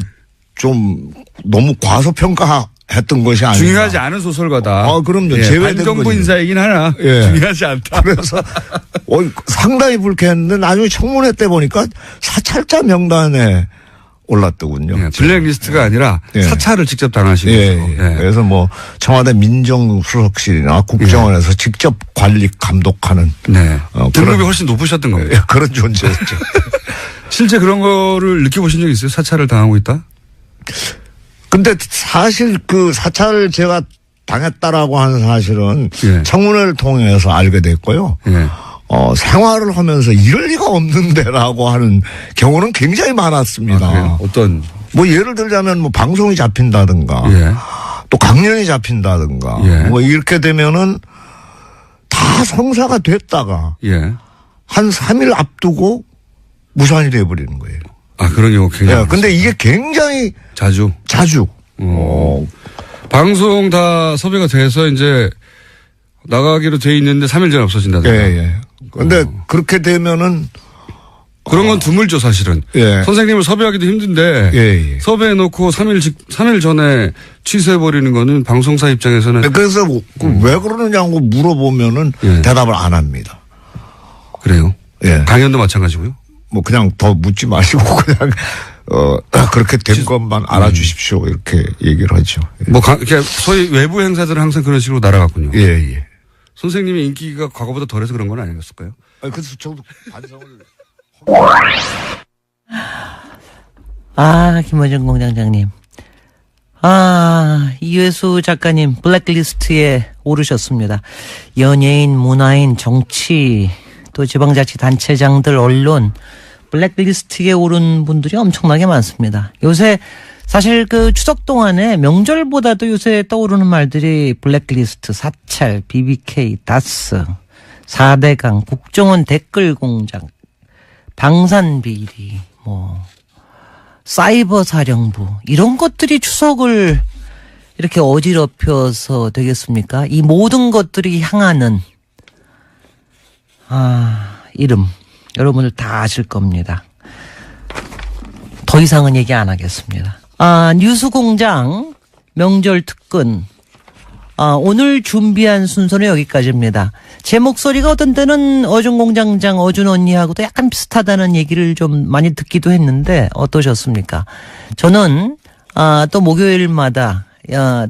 좀 너무 과소평가했던 것이 아니라 중요하지 않은 소설가다. 그럼요. 제외된 반정부 거죠. 인사이긴 하나 중요하지 않다. 그래서 상당히 불쾌했는데 나중에 청문회 때 보니까 사찰자 명단에 올랐더군요. 블랙리스트가 아니라 사찰을 직접 당하신 거죠. 그래서 뭐 청와대 민정수석실이나 국정원에서 직접 관리 감독하는 등급이 훨씬 높으셨던 거예요. 그런 존재였죠. 실제 그런 거를 느껴보신 적 있어요? 사찰을 당하고 있다? 근데 사실 그 사찰을 제가 당했다라고 하는 사실은 청문회를 통해서 알게 됐고요. 생활을 하면서 이럴 리가 없는데라고 하는 경우는 굉장히 많았습니다. 어떤? 뭐 예를 들자면 뭐 방송이 잡힌다든가 또 강연이 잡힌다든가 뭐 이렇게 되면은 다 성사가 됐다가 한 3일 앞두고 무산이 돼버리는 거예요. 그런 경우 굉장히. 근데 이게 굉장히 자주. 방송 다 섭외가 돼서 이제 나가기로 돼 있는데 3일 전에 없어진다든가. 근데 그렇게 되면은 그런 건 드물죠, 사실은. 선생님을 섭외하기도 힘든데 섭외해놓고 3일 전에 취소해버리는 거는 방송사 입장에서는. 그래서 왜 그러느냐고 물어보면은 대답을 안 합니다. 그래요? 강연도 마찬가지고요? 뭐 그냥 더 묻지 마시고 그냥 그렇게 된 것만 알아주십시오 이렇게 얘기를 하죠. 뭐 소위 외부 행사들은 항상 그런 식으로 날아갔군요. 선생님의 인기가 과거보다 덜해서 그런 건 아니었을까요? 그래서 저도 반성을. 김어준 공장장님. 이회수 작가님 블랙리스트에 오르셨습니다. 연예인, 문화인, 정치, 또 지방자치단체장들, 언론 블랙리스트에 오른 분들이 엄청나게 많습니다. 요새 사실 그 추석 동안에 명절보다도 요새 떠오르는 말들이 블랙리스트, 사찰, BBK, 다스, 4대강, 국정원 댓글 공작, 방산비리, 사이버 사령부 이런 것들이 추석을 이렇게 어지럽혀서 되겠습니까? 이 모든 것들이 향하는 이름 여러분들 다 아실 겁니다. 더 이상은 얘기 안 하겠습니다. 뉴스공장 명절 특근 오늘 준비한 순서는 여기까지입니다. 제 목소리가 어떤 때는 어준공장장 어준 언니하고도 약간 비슷하다는 얘기를 좀 많이 듣기도 했는데 어떠셨습니까? 저는 또 목요일마다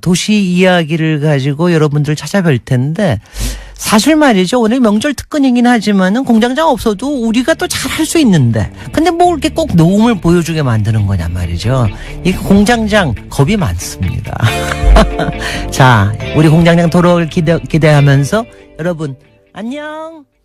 도시 이야기를 가지고 여러분들 찾아뵐 텐데 사실 말이죠. 오늘 명절 특근이긴 하지만은 공장장 없어도 우리가 또 잘할 수 있는데 근데 뭐 이렇게 꼭 녹음을 보여주게 만드는 거냐 말이죠. 이 공장장 겁이 많습니다. 자, 우리 공장장 돌아올 기대하면서 여러분 안녕.